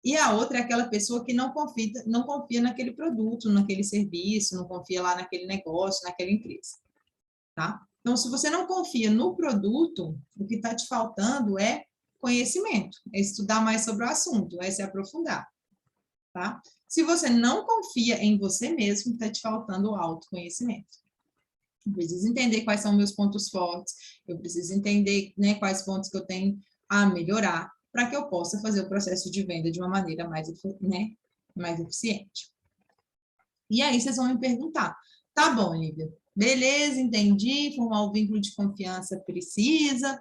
E a outra é aquela pessoa que não confia naquele produto, naquele serviço, não confia lá naquele negócio, naquela empresa. Tá? Então, se você não confia no produto, o que está te faltando é conhecimento, é estudar mais sobre o assunto, é se aprofundar. Tá? Se você não confia em você mesmo, está te faltando o autoconhecimento. Eu preciso entender quais são meus pontos fortes, eu preciso entender, né, quais pontos que eu tenho a melhorar, para que eu possa fazer o processo de venda de uma maneira mais, né, mais eficiente. E aí vocês vão me perguntar, tá bom, Lívia, beleza, entendi, formar o vínculo de confiança precisa,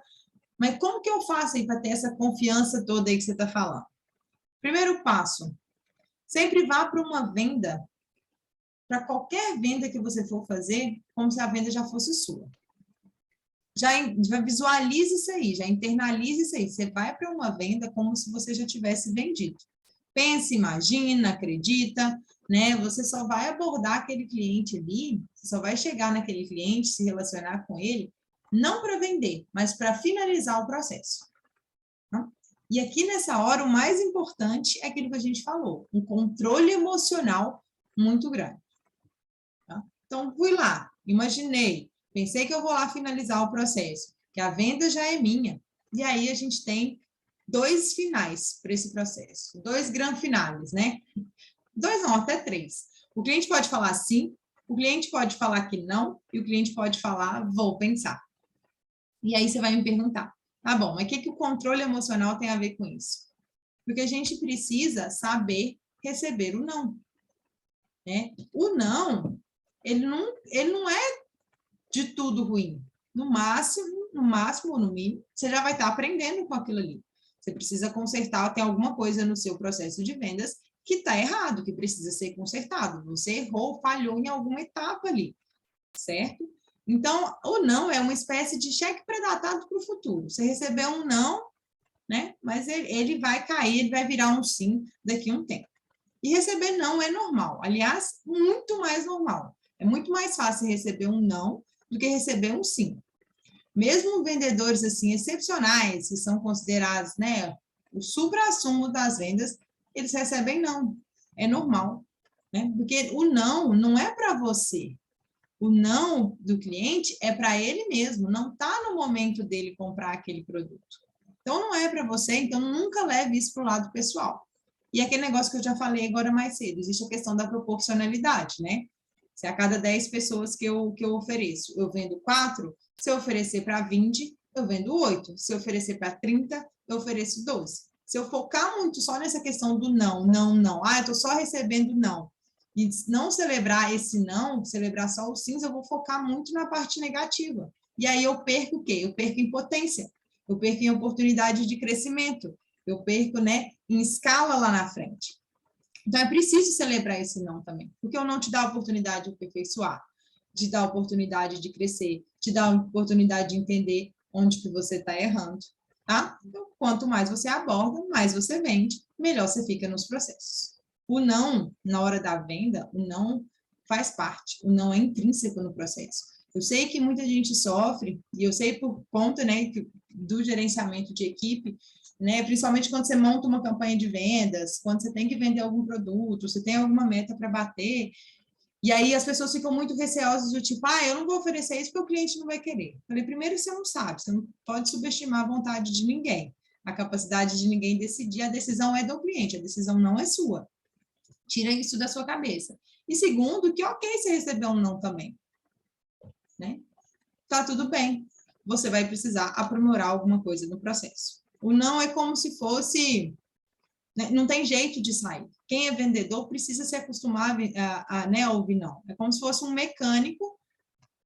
mas como que eu faço aí para ter essa confiança toda aí que você está falando? Primeiro passo, sempre vá para uma venda, para qualquer venda que você for fazer, como se a venda já fosse sua. Já visualize isso aí, já internalize isso aí. Você vai para uma venda como se você já tivesse vendido. Pense, imagina, acredita, né? Você só vai abordar aquele cliente ali, você só vai chegar naquele cliente, se relacionar com ele, não para vender, mas para finalizar o processo. Tá? E aqui nessa hora, o mais importante é aquilo que a gente falou, um controle emocional muito grande. Tá? Então, fui lá, imaginei, pensei que eu vou lá finalizar o processo, que a venda já é minha. E aí a gente tem 2 finais para esse processo, 2 grandes finais, né? 2 não, até 3. O cliente pode falar sim, o cliente pode falar que não, e o cliente pode falar, vou pensar. E aí você vai me perguntar, tá bom, mas o que o controle emocional tem a ver com isso? Porque a gente precisa saber receber o não. Né? O não, ele não é de tudo ruim. No máximo ou no mínimo, você já vai estar aprendendo com aquilo ali. Você precisa consertar, tem alguma coisa no seu processo de vendas que está errado, que precisa ser consertado. Você errou, falhou em alguma etapa ali, certo? Então, o não é uma espécie de cheque pré-datado para o futuro. Você recebeu um não, né? Mas ele vai cair, ele vai virar um sim daqui a um tempo. E receber não é normal. Aliás, muito mais normal. É muito mais fácil receber um não do que receber um sim. Mesmo vendedores assim excepcionais, que são considerados, né, o supra-sumo das vendas, eles recebem não. É normal, né? Porque o não é para você. O não do cliente é para ele mesmo, não está no momento dele comprar aquele produto. Então, não é para você, então nunca leve isso para o lado pessoal. E aquele negócio que eu já falei agora mais cedo, existe a questão da proporcionalidade, né? Se a cada 10 pessoas que eu ofereço, eu vendo 4, se eu oferecer para 20, eu vendo 8. Se eu oferecer para 30, eu ofereço 12. Se eu focar muito só nessa questão do não, eu estou só recebendo não, e não celebrar esse não, celebrar só o sim, eu vou focar muito na parte negativa. E aí eu perco o quê? Eu perco em potência, eu perco em oportunidade de crescimento, eu perco, né, em escala lá na frente. Então, é preciso celebrar esse não também, porque o não te dá a oportunidade de aperfeiçoar, te dá a oportunidade de crescer, te dá a oportunidade de entender onde que você está errando, tá? Então, quanto mais você aborda, mais você vende, melhor você fica nos processos. O não, na hora da venda, o não faz parte, o não é intrínseco no processo. Eu sei que muita gente sofre, e eu sei por conta, né, do gerenciamento de equipe, né, principalmente quando você monta uma campanha de vendas, quando você tem que vender algum produto, você tem alguma meta para bater, e aí as pessoas ficam muito receosas do tipo, eu não vou oferecer isso porque o cliente não vai querer. Falei, primeiro você não sabe, você não pode subestimar a vontade de ninguém, a capacidade de ninguém decidir, a decisão é do cliente, a decisão não é sua. Tira isso da sua cabeça. E segundo, que ok você receber um não também, né? Tá tudo bem, você vai precisar aprimorar alguma coisa no processo. O não é como se fosse, né, não tem jeito de sair. Quem é vendedor precisa se acostumar né, a ouvir não. É como se fosse um mecânico,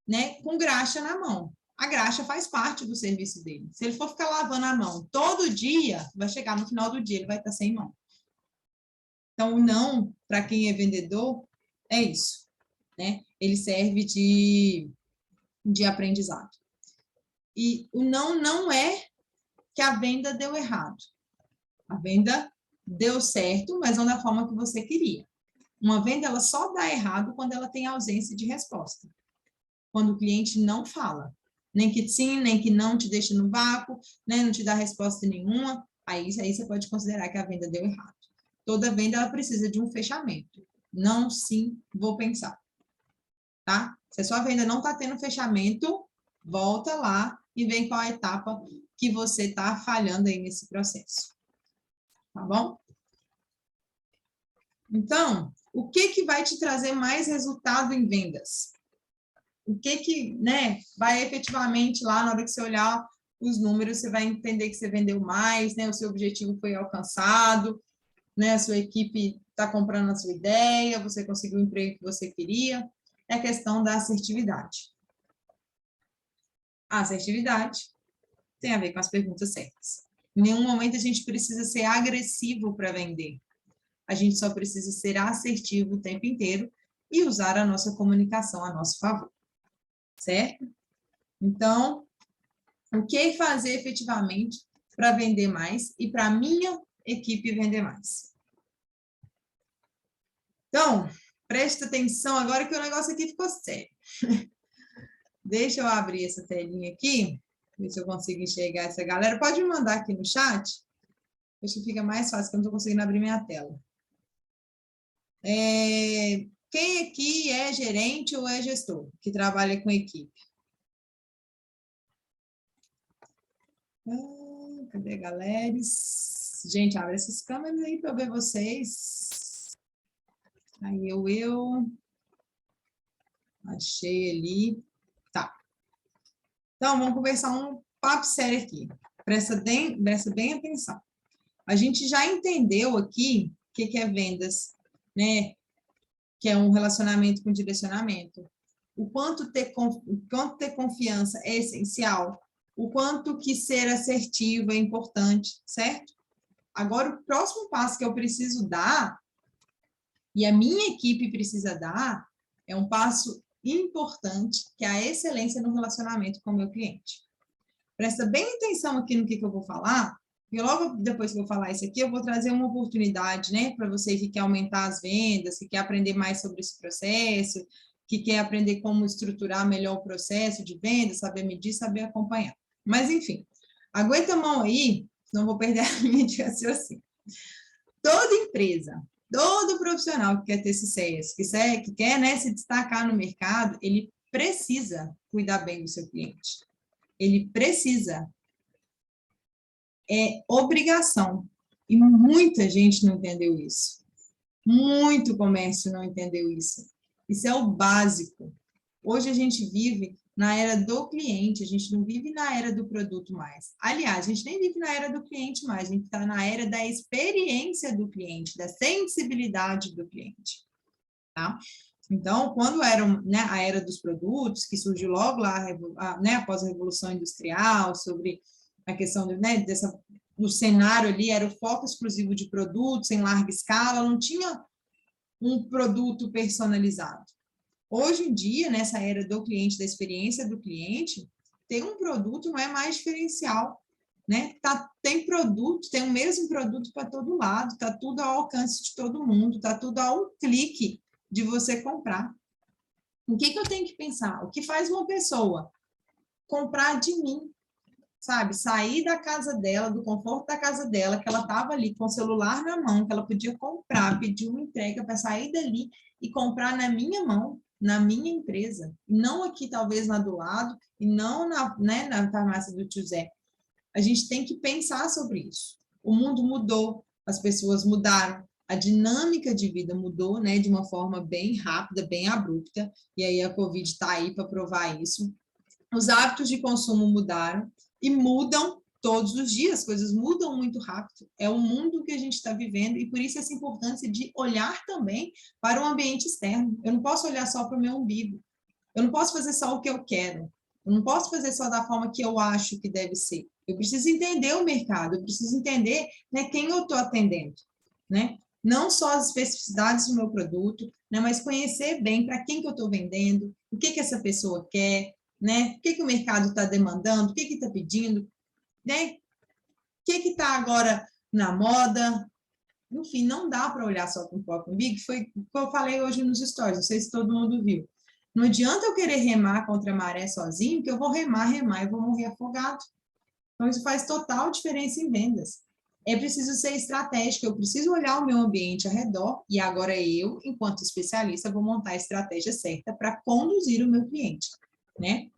né, com graxa na mão. A graxa faz parte do serviço dele. Se ele for ficar lavando a mão todo dia, vai chegar no final do dia, ele vai estar sem mão. Então, o não, para quem é vendedor, é isso, né? Ele serve de aprendizado. E o não é que a venda deu errado. A venda deu certo, mas não da forma que você queria. Uma venda, ela só dá errado quando ela tem ausência de resposta. Quando o cliente não fala. Nem que sim, nem que não, te deixa no vácuo, né? Não te dá resposta nenhuma. Aí você pode considerar que a venda deu errado. Toda venda, ela precisa de um fechamento. Não, sim, vou pensar. Tá? Se a sua venda não está tendo fechamento, volta lá e vem qual a etapa que você está falhando aí nesse processo. Tá bom? Então, o que vai te trazer mais resultado em vendas? O que, né, vai efetivamente lá, na hora que você olhar os números, você vai entender que você vendeu mais, né, o seu objetivo foi alcançado, né, a sua equipe está comprando a sua ideia, você conseguiu o emprego que você queria, é a questão da assertividade. A assertividade tem a ver com as perguntas certas. Em nenhum momento a gente precisa ser agressivo para vender. A gente só precisa ser assertivo o tempo inteiro e usar a nossa comunicação a nosso favor. Certo? Então, o que fazer efetivamente para vender mais e para a minha equipe vender mais? Então, presta atenção agora que o negócio aqui ficou sério. Deixa eu abrir essa telinha aqui, ver se eu consigo enxergar essa galera. Pode me mandar aqui no chat, acho que fica mais fácil, que eu não estou conseguindo abrir minha tela. Quem aqui é gerente ou é gestor, que trabalha com equipe? Cadê a galera? Gente, abre essas câmeras aí para eu ver vocês. Aí eu achei ali. Tá. Então, vamos conversar um papo sério aqui. Presta bem atenção. A gente já entendeu aqui o que é vendas, né? Que é um relacionamento com direcionamento. O quanto ter confiança é essencial. O quanto que ser assertivo é importante, certo? Agora, o próximo passo que eu preciso dar, e a minha equipe precisa dar, é um passo importante, que é a excelência no relacionamento com o meu cliente. Presta bem atenção aqui no que eu vou falar, e logo depois que eu falar isso aqui, eu vou trazer uma oportunidade, né, para você que quer aumentar as vendas, que quer aprender mais sobre esse processo, que quer aprender como estruturar melhor o processo de venda, saber medir, saber acompanhar. Mas, enfim, aguenta a mão aí, não vou perder a linha de raciocínio. Toda empresa, todo profissional que quer ter sucesso, que quer, né, se destacar no mercado, ele precisa cuidar bem do seu cliente. Ele precisa. É obrigação. E muita gente não entendeu isso. Muito comércio não entendeu isso. Isso é o básico. Hoje a gente vive na era do cliente, a gente não vive na era do produto mais. Aliás, a gente nem vive na era do cliente mais, a gente está na era da experiência do cliente, da sensibilidade do cliente. Tá? Então, quando era, né, a era dos produtos, que surgiu logo lá, né, após a Revolução Industrial, sobre a questão né, do cenário ali, era o foco exclusivo de produtos em larga escala, não tinha um produto personalizado. Hoje em dia, nessa era do cliente, da experiência do cliente, ter um produto não é mais diferencial, né? Tem produto, tem o mesmo produto para todo lado, está tudo ao alcance de todo mundo, está tudo a um clique de você comprar. O que eu tenho que pensar? O que faz uma pessoa comprar de mim, sabe? Sair da casa dela, do conforto da casa dela, que ela estava ali com o celular na mão, que ela podia comprar, pedir uma entrega para sair dali e comprar na minha mão, na minha empresa, não aqui talvez na do lado, e não né, na farmácia do tio Zé. A gente tem que pensar sobre isso. O mundo mudou, as pessoas mudaram, a dinâmica de vida mudou, né, de uma forma bem rápida, bem abrupta, e aí a Covid está aí para provar isso. Os hábitos de consumo mudaram e mudam todos os dias, as coisas mudam muito rápido. É o mundo que a gente está vivendo e por isso essa importância de olhar também para o ambiente externo. Eu não posso olhar só para o meu umbigo. Eu não posso fazer só o que eu quero. Eu não posso fazer só da forma que eu acho que deve ser. Eu preciso entender o mercado, eu preciso entender, né, quem eu estou atendendo, né? Não só as especificidades do meu produto, né, mas conhecer bem para quem que eu estou vendendo, o que que essa pessoa quer, né? O que que o mercado está demandando, o que que está pedindo, né? O que está agora na moda. Enfim, não dá para olhar só com o próprio umbigo, foi o que eu falei hoje nos stories, não sei se todo mundo viu. Não adianta eu querer remar contra a maré sozinho, que eu vou remar e vou morrer afogado. Então, isso faz total diferença em vendas. É preciso ser estratégico, eu preciso olhar o meu ambiente ao redor e agora eu, enquanto especialista, vou montar a estratégia certa para conduzir o meu cliente, né?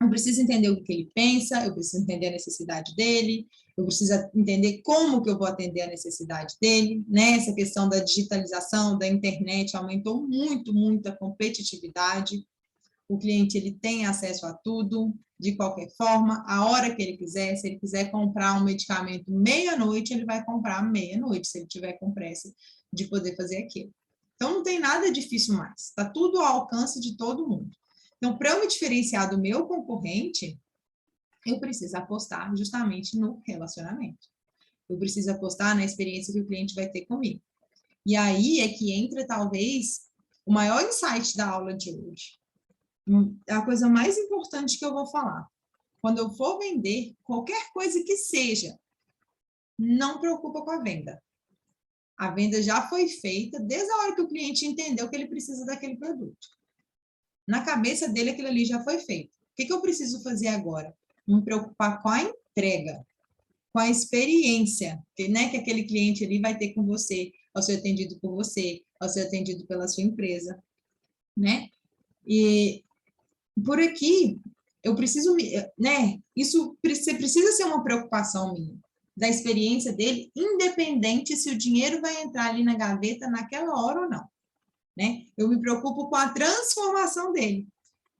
Eu preciso entender o que ele pensa, eu preciso entender a necessidade dele, eu preciso entender como que eu vou atender a necessidade dele, né? Essa questão da digitalização, da internet, aumentou muito, muito a competitividade. O cliente ele tem acesso a tudo, de qualquer forma, a hora que ele quiser. Se ele quiser comprar um medicamento meia-noite, ele vai comprar meia-noite, se ele tiver com pressa de poder fazer aquilo. Então, não tem nada difícil mais. Está tudo ao alcance de todo mundo. Então, para eu me diferenciar do meu concorrente, eu preciso apostar justamente no relacionamento. Eu preciso apostar na experiência que o cliente vai ter comigo. E aí é que entra, talvez, o maior insight da aula de hoje. A coisa mais importante que eu vou falar. Quando eu for vender qualquer coisa que seja, não preocupa com a venda. A venda já foi feita desde a hora que o cliente entendeu que ele precisa daquele produto. Na cabeça dele, aquilo ali já foi feito. O que eu preciso fazer agora? Me preocupar com a entrega, com a experiência, né, que aquele cliente ali vai ter com você, ao ser atendido por você, ao ser atendido pela sua empresa, né? E por aqui, eu preciso, né? Isso precisa ser uma preocupação minha, da experiência dele, independente se o dinheiro vai entrar ali na gaveta naquela hora ou não. né? Eu me preocupo com a transformação dele,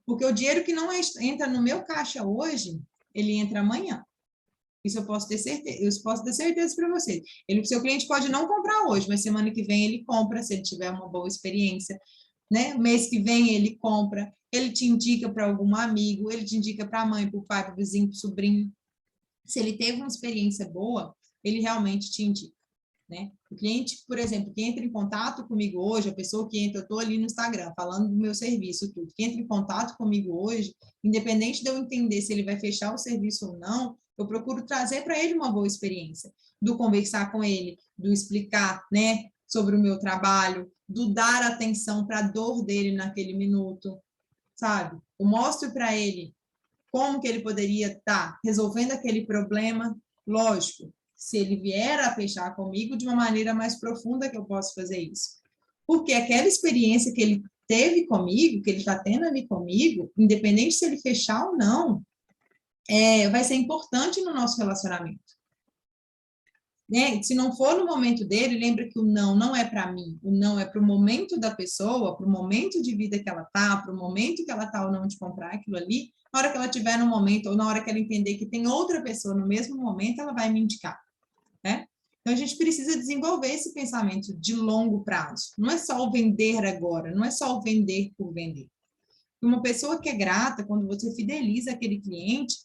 porque o dinheiro que não entra no meu caixa hoje, ele entra amanhã. Isso eu posso ter certeza, para vocês. O seu cliente pode não comprar hoje, mas semana que vem ele compra, se ele tiver uma boa experiência, né? Mês que vem ele compra, ele te indica para algum amigo, ele te indica para a mãe, para o pai, para o vizinho, para o sobrinho. Se ele teve uma experiência boa, ele realmente te indica, né? O cliente, por exemplo, que entra em contato comigo hoje, a pessoa que entra, eu estou ali no Instagram falando do meu serviço, tudo, que entra em contato comigo hoje, independente de eu entender se ele vai fechar o serviço ou não, eu procuro trazer para ele uma boa experiência, do conversar com ele, do explicar, né, sobre o meu trabalho, do dar atenção para a dor dele naquele minuto, sabe? Eu mostro para ele como que ele poderia estar resolvendo aquele problema, lógico, se ele vier a fechar comigo de uma maneira mais profunda que eu posso fazer isso. Porque aquela experiência que ele teve comigo, que ele está tendo ali comigo, independente se ele fechar ou não, vai ser importante no nosso relacionamento. Né? Se não for no momento dele, lembra que o não é para mim, o não é para o momento da pessoa, para o momento de vida que ela está, para o momento que ela está ou não de comprar aquilo ali, na hora que ela tiver no momento, ou na hora que ela entender que tem outra pessoa no mesmo momento, ela vai me indicar, né? Então, a gente precisa desenvolver esse pensamento de longo prazo. Não é só o vender agora, não é só o vender por vender. Uma pessoa que é grata, quando você fideliza aquele cliente,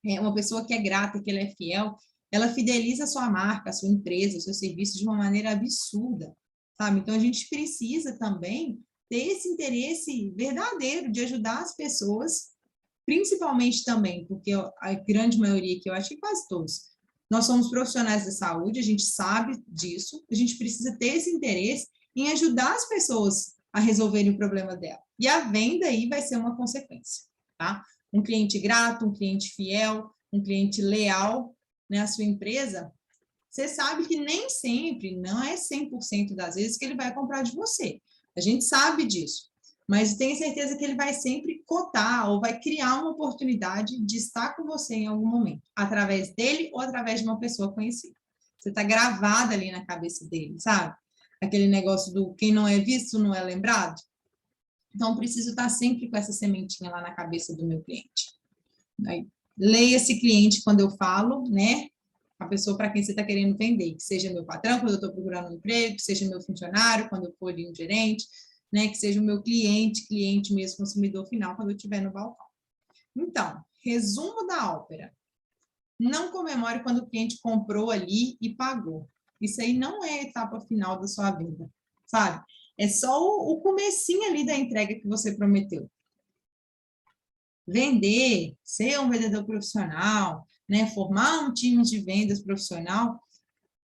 uma pessoa que é grata, que ela é fiel, ela fideliza a sua marca, a sua empresa, o seu serviço de uma maneira absurda, sabe? Então, a gente precisa também ter esse interesse verdadeiro de ajudar as pessoas, principalmente também, porque a grande maioria, que eu acho que quase todos, nós somos profissionais da saúde, a gente sabe disso, a gente precisa ter esse interesse em ajudar as pessoas a resolverem o problema dela. E a venda aí vai ser uma consequência, tá? Um cliente grato, um cliente fiel, um cliente leal, né, à sua empresa, você sabe que nem sempre, não é 100% das vezes que ele vai comprar de você. A gente sabe disso. Mas tenho certeza que ele vai sempre cotar ou vai criar uma oportunidade de estar com você em algum momento, através dele ou através de uma pessoa conhecida. Você está gravada ali na cabeça dele, sabe? Aquele negócio do quem não é visto não é lembrado. Então, preciso estar sempre com essa sementinha lá na cabeça do meu cliente. Aí, leia esse cliente quando eu falo, né? A pessoa para quem você está querendo vender, que seja meu patrão quando eu estou procurando um emprego, que seja meu funcionário quando eu for ali um gerente, né? Que seja o meu cliente mesmo, consumidor final, quando eu estiver no balcão. Então, resumo da ópera. Não comemore quando o cliente comprou ali e pagou. Isso aí não é a etapa final da sua venda, sabe? É só o comecinho ali da entrega que você prometeu. Vender, ser um vendedor profissional, né? Formar um time de vendas profissional,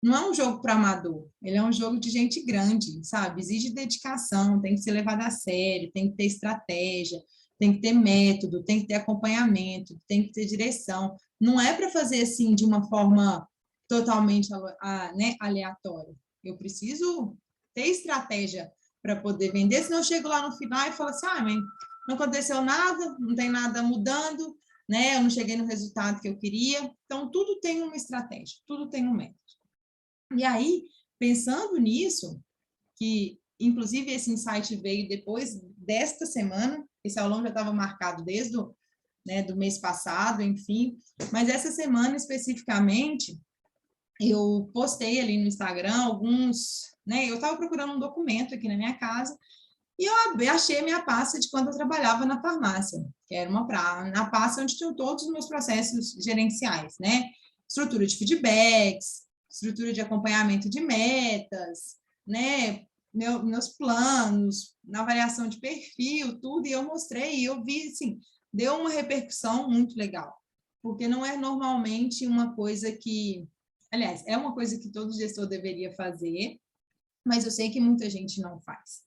não é um jogo para amador, ele é um jogo de gente grande, sabe? Exige dedicação, tem que ser levado a sério, tem que ter estratégia, tem que ter método, tem que ter acompanhamento, tem que ter direção. Não é para fazer assim de uma forma totalmente, né, aleatória. Eu preciso ter estratégia para poder vender, senão eu chego lá no final e falo assim, mas não aconteceu nada, não tem nada mudando, né? Eu não cheguei no resultado que eu queria. Então, tudo tem uma estratégia, tudo tem um método. E aí, pensando nisso, que inclusive esse insight veio depois desta semana, esse aulão já estava marcado desde do mês passado, enfim, mas essa semana especificamente, eu postei ali no Instagram alguns, né, eu estava procurando um documento aqui na minha casa, e eu achei a minha pasta de quando eu trabalhava na farmácia, que era na pasta onde tinham todos os meus processos gerenciais, né, estrutura de feedbacks, estrutura de acompanhamento de metas, né, meus planos, na avaliação de perfil, tudo, e eu mostrei, e eu vi, assim, deu uma repercussão muito legal, porque não é normalmente uma coisa que, aliás, é uma coisa que todo gestor deveria fazer, mas eu sei que muita gente não faz.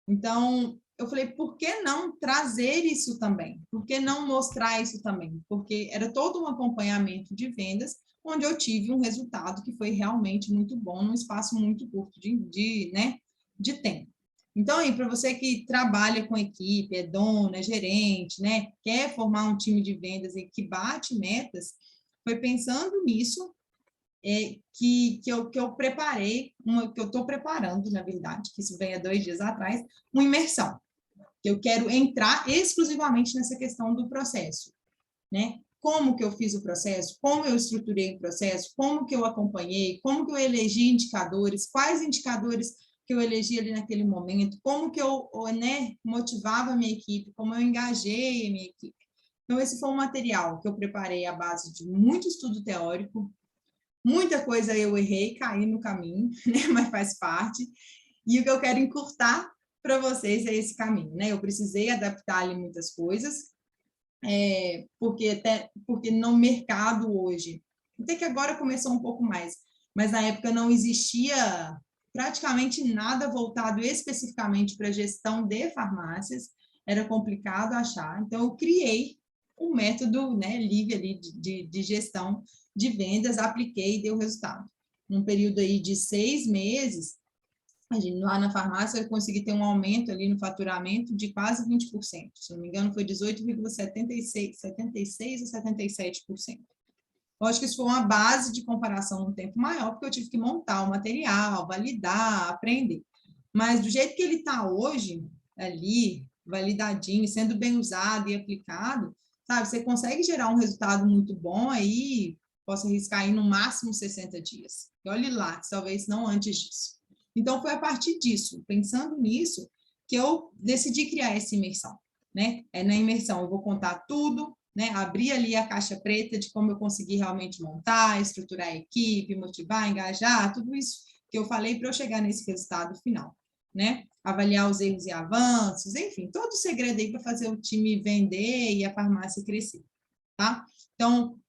Então, eu falei, por que não trazer isso também? Por que não mostrar isso também? Porque era todo um acompanhamento de vendas, onde eu tive um resultado que foi realmente muito bom, num espaço muito curto de tempo. Então, aí, para você que trabalha com equipe, é dono, é gerente, né, quer formar um time de vendas e que bate metas, foi pensando nisso que eu preparei, que eu estou preparando, na verdade, que isso vem há 2 dias atrás, uma imersão, que eu quero entrar exclusivamente nessa questão do processo, né? Como que eu fiz o processo, como eu estruturei o processo, como que eu acompanhei, como que eu elegi indicadores, quais indicadores que eu elegi ali naquele momento, como que eu, né, motivava a minha equipe, como eu engajei a minha equipe. Então, esse foi um material que eu preparei à base de muito estudo teórico, muita coisa eu errei, caí no caminho, né, mas faz parte, e o que eu quero encurtar para vocês é esse caminho, né? Eu precisei adaptar ali muitas coisas, porque no mercado hoje, até que agora começou um pouco mais, mas na época não existia praticamente nada voltado especificamente para gestão de farmácias, era complicado achar, então eu criei um método, né, livre ali de gestão de vendas, apliquei e deu resultado. Num período aí de 6 meses, lá na farmácia eu consegui ter um aumento ali no faturamento de quase 20%. Se não me engano, foi 18,76% a 77%. Eu acho que isso foi uma base de comparação num tempo maior, porque eu tive que montar o material, validar, aprender. Mas do jeito que ele está hoje, ali, validadinho, sendo bem usado e aplicado, sabe, você consegue gerar um resultado muito bom aí, posso arriscar aí no máximo 60 dias. E olhe lá, talvez não antes disso. Então, foi a partir disso, pensando nisso, que eu decidi criar essa imersão, né? Na imersão eu vou contar tudo, né? Abrir ali a caixa preta de como eu consegui realmente montar, estruturar a equipe, motivar, engajar, tudo isso que eu falei para eu chegar nesse resultado final, né? Avaliar os erros e avanços, enfim, todo o segredo aí para fazer o time vender e a farmácia crescer, tá? Então,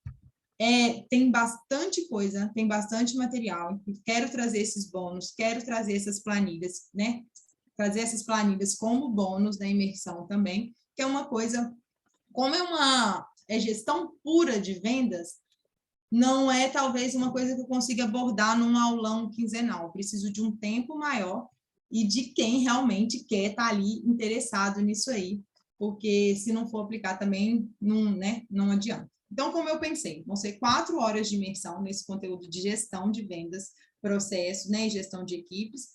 tem bastante coisa, tem bastante material. Quero trazer esses bônus, quero trazer essas planilhas, né? Trazer essas planilhas como bônus da imersão também, que é uma coisa, como é gestão pura de vendas, não é talvez uma coisa que eu consiga abordar num aulão quinzenal. Eu preciso de um tempo maior e de quem realmente quer estar ali interessado nisso aí, porque se não for aplicar também, não, né, não adianta. Então, como eu pensei, vão ser 4 horas de imersão nesse conteúdo de gestão de vendas, processo, né, e gestão de equipes,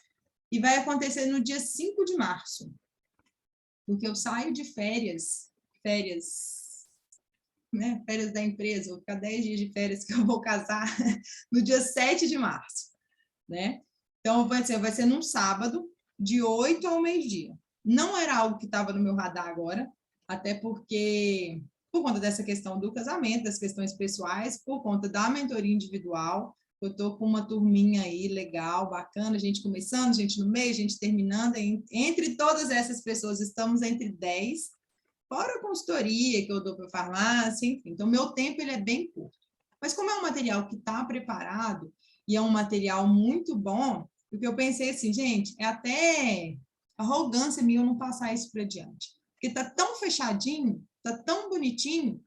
e vai acontecer no dia 5 de março, porque eu saio de férias, né, férias da empresa, vou ficar 10 dias de férias que eu vou casar no dia 7 de março, né? Então, vai ser num sábado, de 8 ao meio-dia. Não era algo que estava no meu radar agora, até porque, por conta dessa questão do casamento, das questões pessoais, por conta da mentoria individual, eu estou com uma turminha aí legal, bacana, gente começando, gente no meio, gente terminando. Entre todas essas pessoas, estamos entre 10, fora a consultoria que eu dou para a farmácia, enfim. Então, meu tempo ele é bem curto. Mas como é um material que está preparado e é um material muito bom, porque eu pensei assim, gente, é até arrogância minha eu não passar isso para diante. Porque está tão fechadinho, está tão bonitinho,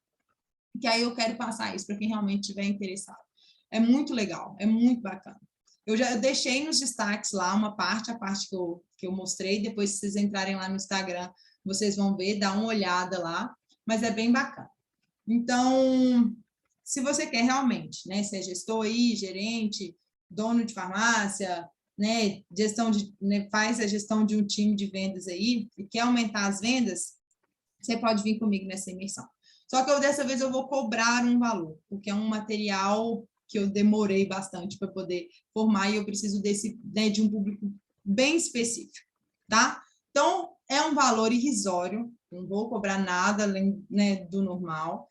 que aí eu quero passar isso para quem realmente estiver interessado. É muito legal, é muito bacana. Eu deixei nos destaques lá a parte que eu mostrei, depois se vocês entrarem lá no Instagram, vocês vão ver, dá uma olhada lá, mas é bem bacana. Então, se você quer realmente, né, ser gestor aí, gerente, dono de farmácia, né, faz a gestão de um time de vendas aí e quer aumentar as vendas, você pode vir comigo nessa imersão. Só que dessa vez eu vou cobrar um valor, porque é um material que eu demorei bastante para poder formar e eu preciso né, de um público bem específico, tá? Então, é um valor irrisório, não vou cobrar nada além, né, do normal.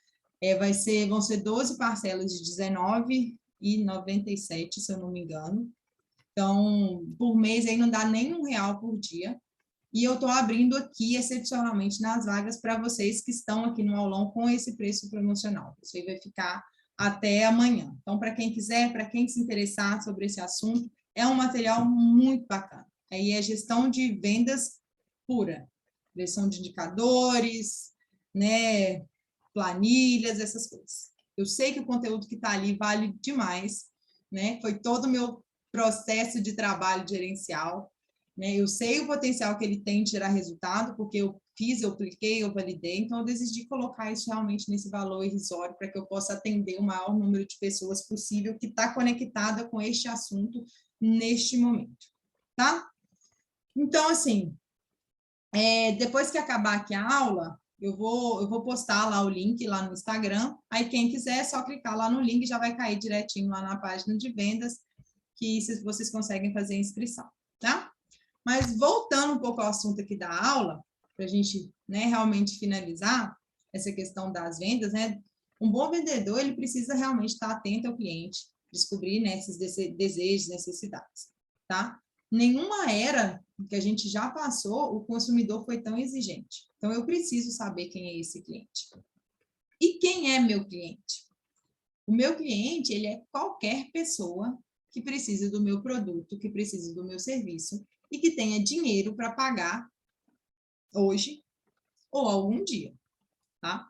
Vão ser 12 parcelas de R$19,97, se eu não me engano. Então, por mês aí não dá nem R$1 por dia. E eu estou abrindo aqui, excepcionalmente, nas vagas para vocês que estão aqui no aulão com esse preço promocional. Isso aí vai ficar até amanhã. Então, para quem quiser, para quem se interessar sobre esse assunto, é um material muito bacana. Aí é gestão de vendas pura. Gestão de indicadores, né, planilhas, essas coisas. Eu sei que o conteúdo que está ali vale demais, né? Foi todo o meu processo de trabalho gerencial, né? Eu sei o potencial que ele tem de gerar resultado, porque eu fiz, eu cliquei, eu validei, então eu decidi colocar isso realmente nesse valor irrisório para que eu possa atender o maior número de pessoas possível que está conectada com este assunto neste momento, tá? Então, assim, depois que acabar aqui a aula, eu vou postar lá o link lá no Instagram, aí quem quiser é só clicar lá no link, já vai cair direitinho lá na página de vendas, que vocês conseguem fazer a inscrição, tá? Mas voltando um pouco ao assunto aqui da aula, para a gente, né, realmente finalizar essa questão das vendas, né? Um bom vendedor, ele precisa realmente estar atento ao cliente, descobrir, né, esses desejos, necessidades, tá? Nenhuma era que a gente já passou, o consumidor foi tão exigente. Então, eu preciso saber quem é esse cliente. E quem é meu cliente? O meu cliente, ele é qualquer pessoa que precise do meu produto, que precise do meu serviço e que tenha dinheiro para pagar hoje ou algum dia, tá?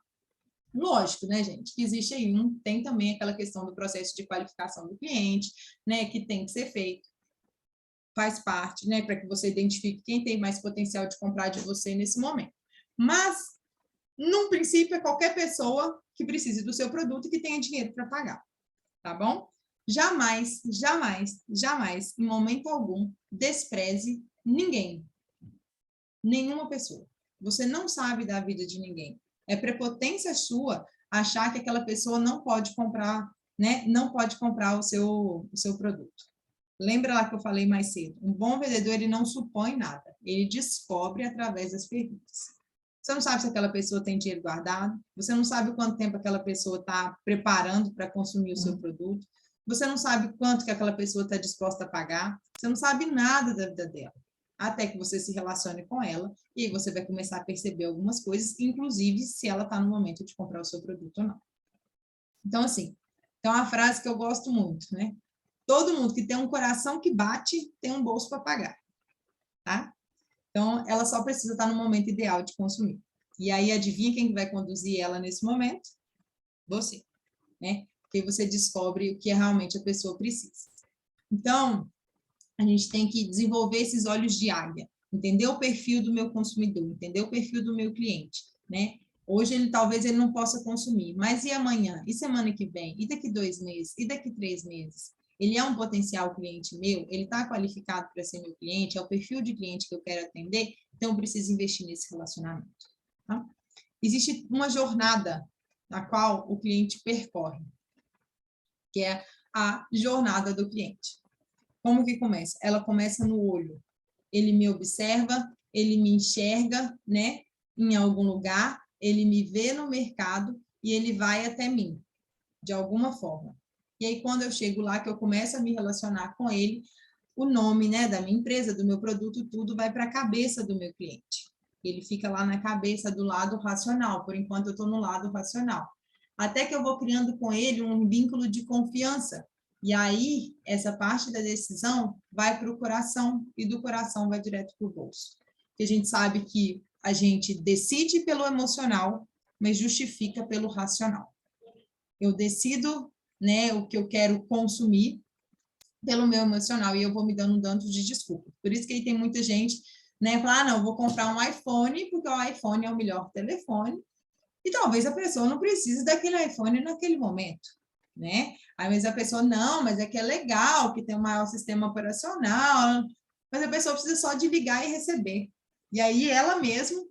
Lógico, né, gente, que existe aí tem também aquela questão do processo de qualificação do cliente, né, que tem que ser feito, faz parte, né, para que você identifique quem tem mais potencial de comprar de você nesse momento. Mas, num princípio, é qualquer pessoa que precise do seu produto e que tenha dinheiro para pagar, tá bom? Jamais, jamais, jamais, em momento algum, despreze ninguém. Nenhuma pessoa. Você não sabe da vida de ninguém. É prepotência sua achar que aquela pessoa não pode comprar, né? Não pode comprar o seu produto. Lembra lá que eu falei mais cedo? Um bom vendedor, ele não supõe nada. Ele descobre através das perguntas. Você não sabe se aquela pessoa tem dinheiro guardado. Você não sabe quanto tempo aquela pessoa está preparando para consumir o seu produto. Você não sabe quanto que aquela pessoa está disposta a pagar. Você não sabe nada da vida dela. Até que você se relacione com ela, e aí você vai começar a perceber algumas coisas, inclusive se ela está no momento de comprar o seu produto ou não. Então, assim, tem uma frase que eu gosto muito, né? Todo mundo que tem um coração que bate, tem um bolso para pagar, tá? Então, ela só precisa estar no momento ideal de consumir. E aí, adivinha quem vai conduzir ela nesse momento? Você, né? Porque você descobre o que realmente a pessoa precisa. Então, a gente tem que desenvolver esses olhos de águia, entender o perfil do meu consumidor, entender o perfil do meu cliente, né? Hoje, talvez ele não possa consumir, mas e amanhã? E semana que vem? E daqui 2 meses? E daqui 3 meses? Ele é um potencial cliente meu? Ele está qualificado para ser meu cliente? É o perfil de cliente que eu quero atender? Então, eu preciso investir nesse relacionamento. Tá? Existe uma jornada na qual o cliente percorre, que é a jornada do cliente. Como que começa? Ela começa no olho. Ele me observa, ele me enxerga, né, em algum lugar, ele me vê no mercado e ele vai até mim, de alguma forma. E aí, quando eu chego lá, que eu começo a me relacionar com ele, o nome, né, da minha empresa, do meu produto, tudo vai para a cabeça do meu cliente. Ele fica lá na cabeça do lado racional, por enquanto eu estou no lado racional. Até que eu vou criando com ele um vínculo de confiança. E aí, essa parte da decisão vai para o coração, e do coração vai direto para o bolso. Porque a gente sabe que a gente decide pelo emocional, mas justifica pelo racional. Eu decido, né, o que eu quero consumir pelo meu emocional, e eu vou me dando um tanto de desculpa. Por isso que aí tem muita gente, né, fala, não, vou comprar um iPhone, porque o iPhone é o melhor telefone, e talvez a pessoa não precise daquele iPhone naquele momento, né? Aí, mas a pessoa, não, mas é que é legal, que tem um maior sistema operacional, mas a pessoa precisa só de ligar e receber. E aí ela mesma,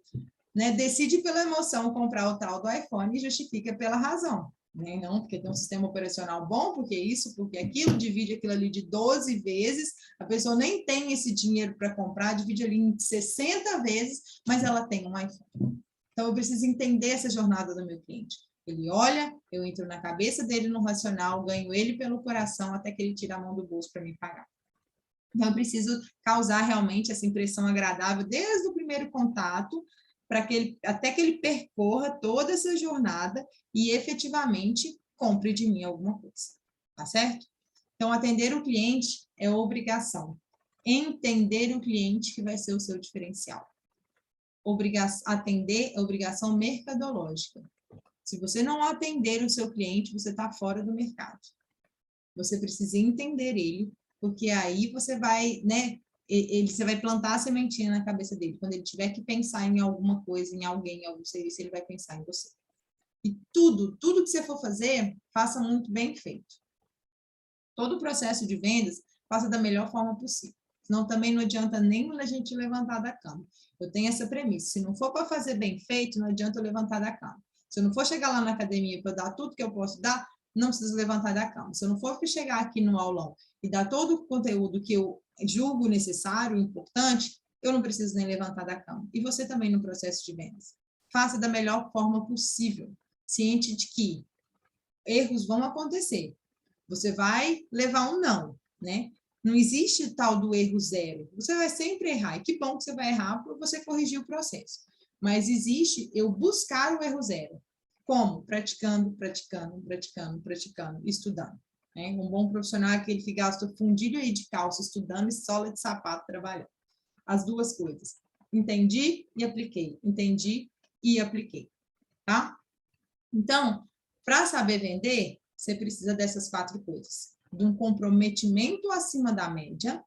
né, decide pela emoção comprar o tal do iPhone e justifica pela razão. Né? Não, porque tem um sistema operacional bom, porque isso, porque aquilo, divide aquilo ali de 12 vezes, a pessoa nem tem esse dinheiro para comprar, divide ali em 60 vezes, mas ela tem um iPhone. Então, eu preciso entender essa jornada do meu cliente. Ele olha, eu entro na cabeça dele no racional, ganho ele pelo coração, até que ele tira a mão do bolso para me pagar. Então, eu preciso causar realmente essa impressão agradável desde o primeiro contato, para que ele, até que ele percorra toda essa jornada e efetivamente compre de mim alguma coisa. Tá certo? Então, atender o cliente é obrigação. Entender o cliente que vai ser o seu diferencial. Atender é obrigação mercadológica. Se você não atender o seu cliente, você está fora do mercado. Você precisa entender ele, porque aí você vai, né, você vai plantar a sementinha na cabeça dele. Quando ele tiver que pensar em alguma coisa, em alguém, em algum serviço, ele vai pensar em você. E tudo que você for fazer, faça muito bem feito. Todo o processo de vendas, faça da melhor forma possível. Senão também não adianta nem a gente levantar da cama. Eu tenho essa premissa. Se não for para fazer bem feito, não adianta eu levantar da cama. Se eu não for chegar lá na academia para dar tudo que eu posso dar, não preciso levantar da cama. Se eu não for chegar aqui no aulão e dar todo o conteúdo que eu julgo necessário, importante, eu não preciso nem levantar da cama. E você também no processo de vendas. Faça da melhor forma possível, ciente de que erros vão acontecer. Você vai levar um não, né? Não existe tal do erro zero. Você vai sempre errar. E que bom que você vai errar para você corrigir o processo. Mas existe eu buscar o erro zero. Como? Praticando, praticando, praticando, praticando, estudando. Né? Um bom profissional é aquele que gasta fundilho aí de calça estudando e sola de sapato trabalhando. As duas coisas. Entendi e apliquei. Entendi e apliquei. Tá? Então, para saber vender, você precisa dessas 4 coisas. De um comprometimento acima da média.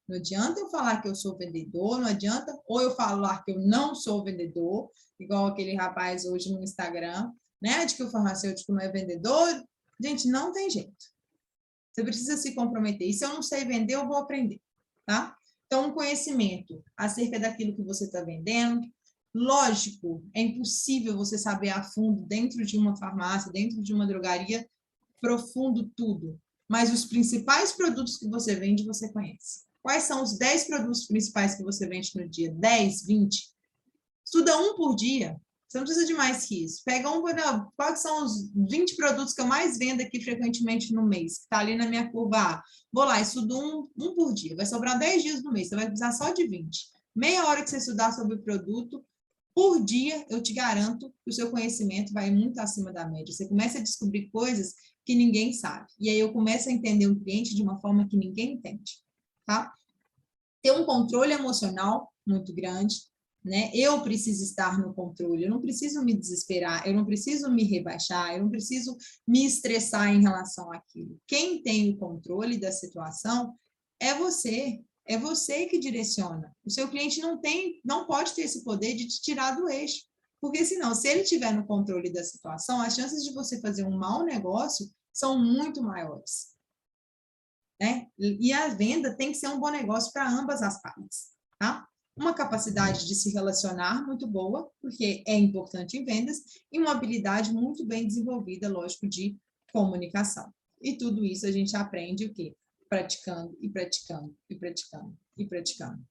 Não adianta eu falar que eu sou vendedor, não adianta, ou eu falar que eu não sou vendedor, igual aquele rapaz hoje no Instagram, né, de que o farmacêutico não é vendedor. Gente, não tem jeito. Você precisa se comprometer. E se eu não sei vender, eu vou aprender, tá? Então, um conhecimento acerca daquilo que você está vendendo. Lógico, é impossível você saber a fundo dentro de uma farmácia, dentro de uma drogaria, profundo tudo. Mas os principais produtos que você vende, você conhece. Quais são os 10 produtos principais que você vende no dia? 10, 20? Estuda um por dia. Você não precisa de mais que isso. Pega não, quais são os 20 produtos que eu mais vendo aqui frequentemente no mês? Que está ali na minha curva A. Vou lá, estudo um por dia. Vai sobrar 10 dias no mês. Você vai precisar só de 20. Meia hora que você estudar sobre o produto, por dia, eu te garanto que o seu conhecimento vai muito acima da média. Você começa a descobrir coisas que ninguém sabe. E aí eu começo a entender o cliente de uma forma que ninguém entende. Tá? Ter um controle emocional muito grande, né? Eu preciso estar no controle, eu não preciso me desesperar, eu não preciso me rebaixar, eu não preciso me estressar em relação àquilo. Quem tem o controle da situação é você. É você que direciona. O seu cliente não pode ter esse poder de te tirar do eixo. Porque senão, se ele estiver no controle da situação, as chances de você fazer um mau negócio são muito maiores. Né? E a venda tem que ser um bom negócio para ambas as partes. Tá? Uma capacidade de se relacionar muito boa, porque é importante em vendas, e uma habilidade muito bem desenvolvida, lógico, de comunicação. E tudo isso a gente aprende o quê? Praticando e praticando e praticando e praticando.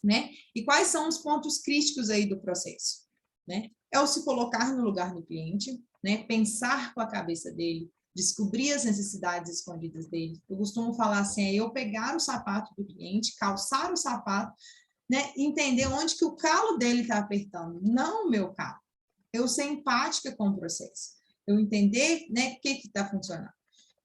Né? E quais são os pontos críticos aí do processo? Né? É o se colocar no lugar do cliente, né? Pensar com a cabeça dele, descobrir as necessidades escondidas dele. Eu costumo falar assim, é eu pegar o sapato do cliente, calçar o sapato, né? Entender onde que o calo dele está apertando, não o meu calo. Eu ser empática com o processo. Eu entender, né, o que está funcionando.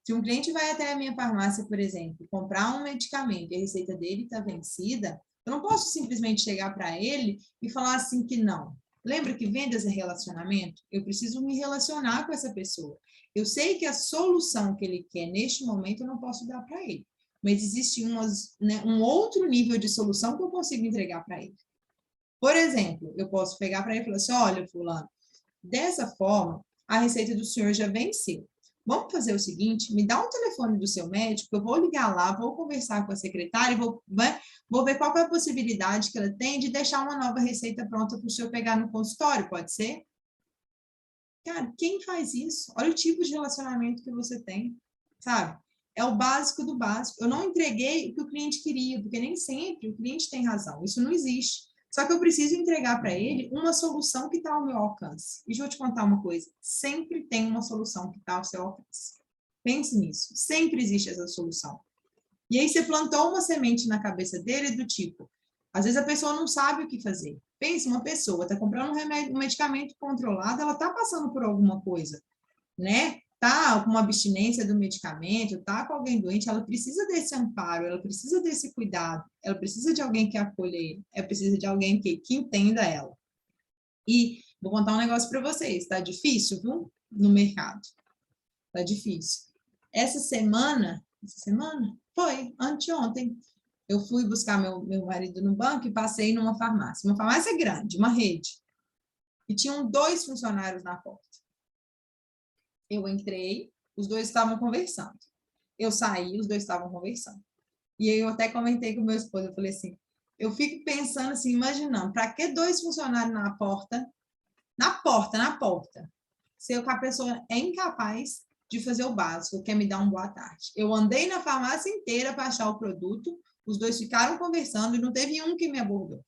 Se um cliente vai até a minha farmácia, por exemplo, comprar um medicamento e a receita dele está vencida, eu não posso simplesmente chegar para ele e falar assim que não. Lembra que vendas é relacionamento? Eu preciso me relacionar com essa pessoa. Eu sei que a solução que ele quer neste momento eu não posso dar para ele. Mas existe um outro nível de solução que eu consigo entregar para ele. Por exemplo, eu posso pegar para ele e falar assim, olha, fulano, dessa forma, a receita do senhor já venceu. Vamos fazer o seguinte, me dá um telefone do seu médico, eu vou ligar lá, vou conversar com a secretária, vou ver qual é a possibilidade que ela tem de deixar uma nova receita pronta para o senhor pegar no consultório, pode ser? Cara, quem faz isso? Olha o tipo de relacionamento que você tem, sabe? É o básico do básico. Eu não entreguei o que o cliente queria, porque nem sempre o cliente tem razão, isso não existe. Só que eu preciso entregar para ele uma solução que está ao meu alcance. E deixa eu te contar uma coisa, sempre tem uma solução que está ao seu alcance. Pense nisso, sempre existe essa solução. E aí você plantou uma semente na cabeça dele do tipo, às vezes a pessoa não sabe o que fazer. Pense, uma pessoa está comprando um medicamento controlado, ela está passando por alguma coisa, né? Tá com uma abstinência do medicamento, tá com alguém doente, ela precisa desse amparo, ela precisa desse cuidado, ela precisa de alguém que acolha ele, ela precisa de alguém que entenda ela. E vou contar um negócio para vocês, tá difícil, viu? No mercado. Tá difícil. Essa semana? Foi, anteontem, Eu fui buscar meu marido no banco e passei numa farmácia. Uma farmácia grande, uma rede. E tinham 2 funcionários na porta. Eu entrei, os 2 estavam conversando. Eu saí, os 2 estavam conversando. E aí eu até comentei com o meu esposo, eu falei assim, eu fico pensando assim, imaginando, para que 2 funcionários na porta, se a pessoa é incapaz de fazer o básico, quer me dar uma boa tarde. Eu andei na farmácia inteira para achar o produto, os 2 ficaram conversando e não teve um que me abordou.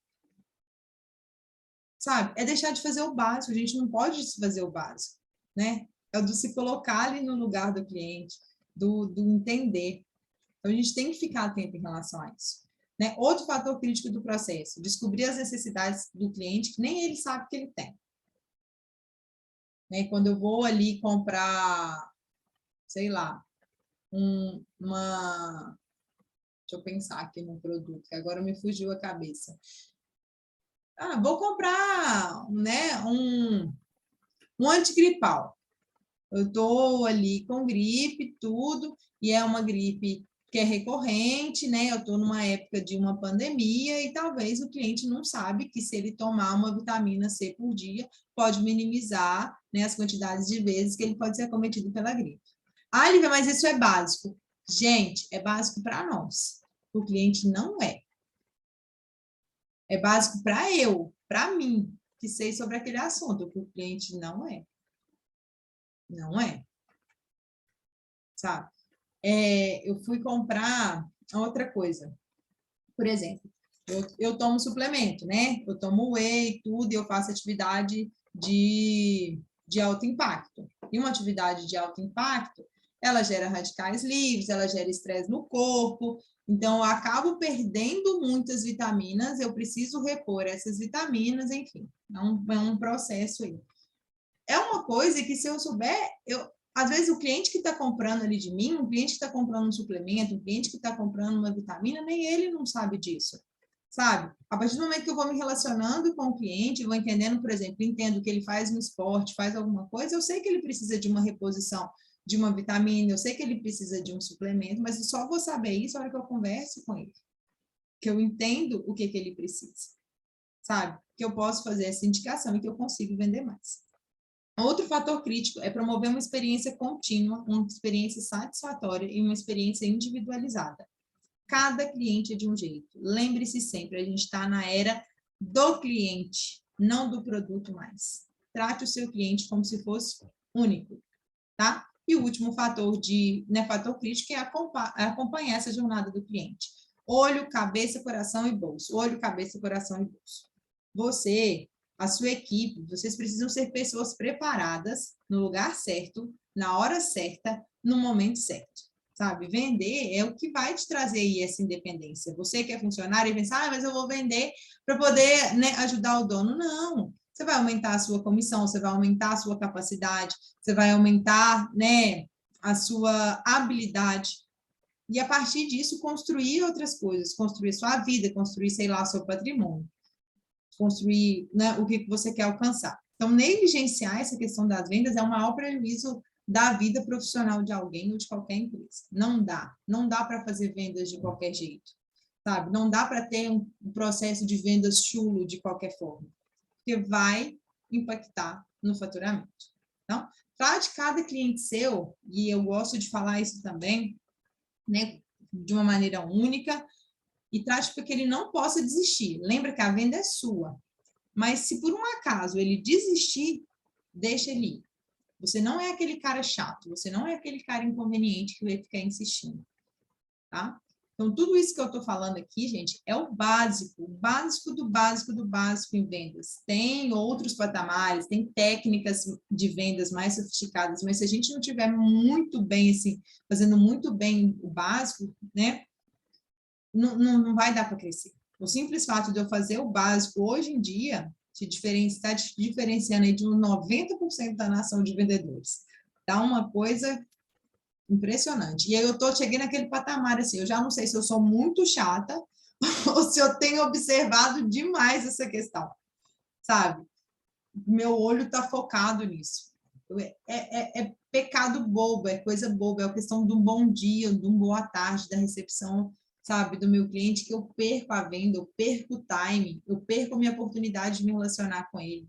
Sabe? É deixar de fazer o básico, a gente não pode fazer o básico, né? É o de se colocar ali no lugar do cliente, do entender. Então, a gente tem que ficar atento em relação a isso. Né? Outro fator crítico do processo, descobrir as necessidades do cliente que nem ele sabe que ele tem. Né? Quando eu vou ali comprar, sei lá, deixa eu pensar aqui no produto, que agora me fugiu a cabeça. Vou comprar, né, um antigripal. Eu estou ali com gripe, tudo, e é uma gripe que é recorrente, né? Eu estou numa época de uma pandemia e talvez o cliente não sabe que se ele tomar uma vitamina C por dia, pode minimizar, né, as quantidades de vezes que ele pode ser acometido pela gripe. Ah, Lívia, mas isso é básico. Gente, é básico para nós. O cliente não é. É básico para mim, que sei sobre aquele assunto, que o cliente não é. Não é. Sabe? Eu fui comprar outra coisa. Por exemplo, eu tomo suplemento, né? Eu tomo whey, tudo, e eu faço atividade de alto impacto. E uma atividade de alto impacto, ela gera radicais livres, ela gera estresse no corpo, então eu acabo perdendo muitas vitaminas, eu preciso repor essas vitaminas, enfim, é um processo aí. É uma coisa que, se eu souber, às vezes o cliente que está comprando ali de mim, um cliente que está comprando um suplemento, um cliente que está comprando uma vitamina, nem ele não sabe disso, sabe? A partir do momento que eu vou me relacionando com o cliente, vou entendendo, por exemplo, entendo que ele faz um esporte, faz alguma coisa, eu sei que ele precisa de uma reposição de uma vitamina, eu sei que ele precisa de um suplemento, mas eu só vou saber isso na hora que eu converso com ele, que eu entendo o que ele precisa, sabe? Que eu posso fazer essa indicação e que eu consigo vender mais. Outro fator crítico é promover uma experiência contínua, uma experiência satisfatória e uma experiência individualizada. Cada cliente é de um jeito. Lembre-se sempre, a gente está na era do cliente, não do produto mais. Trate o seu cliente como se fosse único, tá? E o último fator fator crítico é acompanhar essa jornada do cliente. Olho, cabeça, coração e bolso. Olho, cabeça, coração e bolso. Você, a sua equipe, vocês precisam ser pessoas preparadas no lugar certo, na hora certa, no momento certo, sabe? Vender é o que vai te trazer aí essa independência. Você que é funcionário e pensa, mas eu vou vender para poder, né, ajudar o dono. Não, você vai aumentar a sua comissão, você vai aumentar a sua capacidade, você vai aumentar, né, a sua habilidade. E, a partir disso, construir outras coisas, construir sua vida, construir, sei lá, seu patrimônio, construir, né, o que você quer alcançar. Então, negligenciar essa questão das vendas é o maior prejuízo da vida profissional de alguém ou de qualquer empresa. Não dá para fazer vendas de qualquer jeito, sabe? Não dá para ter um processo de vendas chulo de qualquer forma, porque vai impactar no faturamento. Então, trate cada cliente seu, e eu gosto de falar isso também, né, de uma maneira única, e trate para que ele não possa desistir. Lembra que a venda é sua, mas se por um acaso ele desistir, deixa ele ir. Você não é aquele cara chato, você não é aquele cara inconveniente que vai ficar insistindo, tá? Então, tudo isso que eu estou falando aqui, gente, é o básico do básico do básico em vendas. Tem outros patamares, tem técnicas de vendas mais sofisticadas, mas se a gente não tiver muito bem, assim, fazendo muito bem o básico, né, não vai dar para crescer. O simples fato de eu fazer o básico hoje em dia está diferenciando aí de 90% da nação de vendedores. Tá uma coisa impressionante. E aí cheguei naquele patamar, assim, eu já não sei se eu sou muito chata ou se eu tenho observado demais essa questão, sabe? Meu olho está focado nisso. É pecado bobo, é coisa boba, é a questão de um bom dia, de uma boa tarde, da recepção sabe, do meu cliente, que eu perco a venda, eu perco o time, eu perco a minha oportunidade de me relacionar com ele.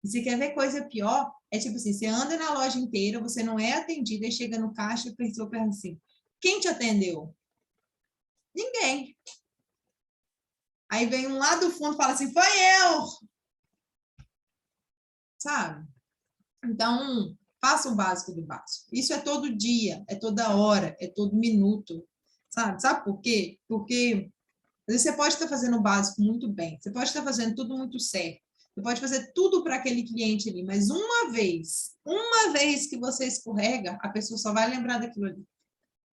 E você quer ver coisa pior? É tipo assim, você anda na loja inteira, você não é atendida, e chega no caixa e a pessoa pergunta assim, quem te atendeu? Ninguém. Aí vem um lá do fundo e fala assim, foi eu! Sabe? Então, faça o básico do básico. Isso é todo dia, é toda hora, é todo minuto, sabe? Sabe por quê? Porque às vezes você pode estar fazendo o básico muito bem, você pode estar fazendo tudo muito certo, você pode fazer tudo para aquele cliente ali, mas uma vez que você escorrega, a pessoa só vai lembrar daquilo ali.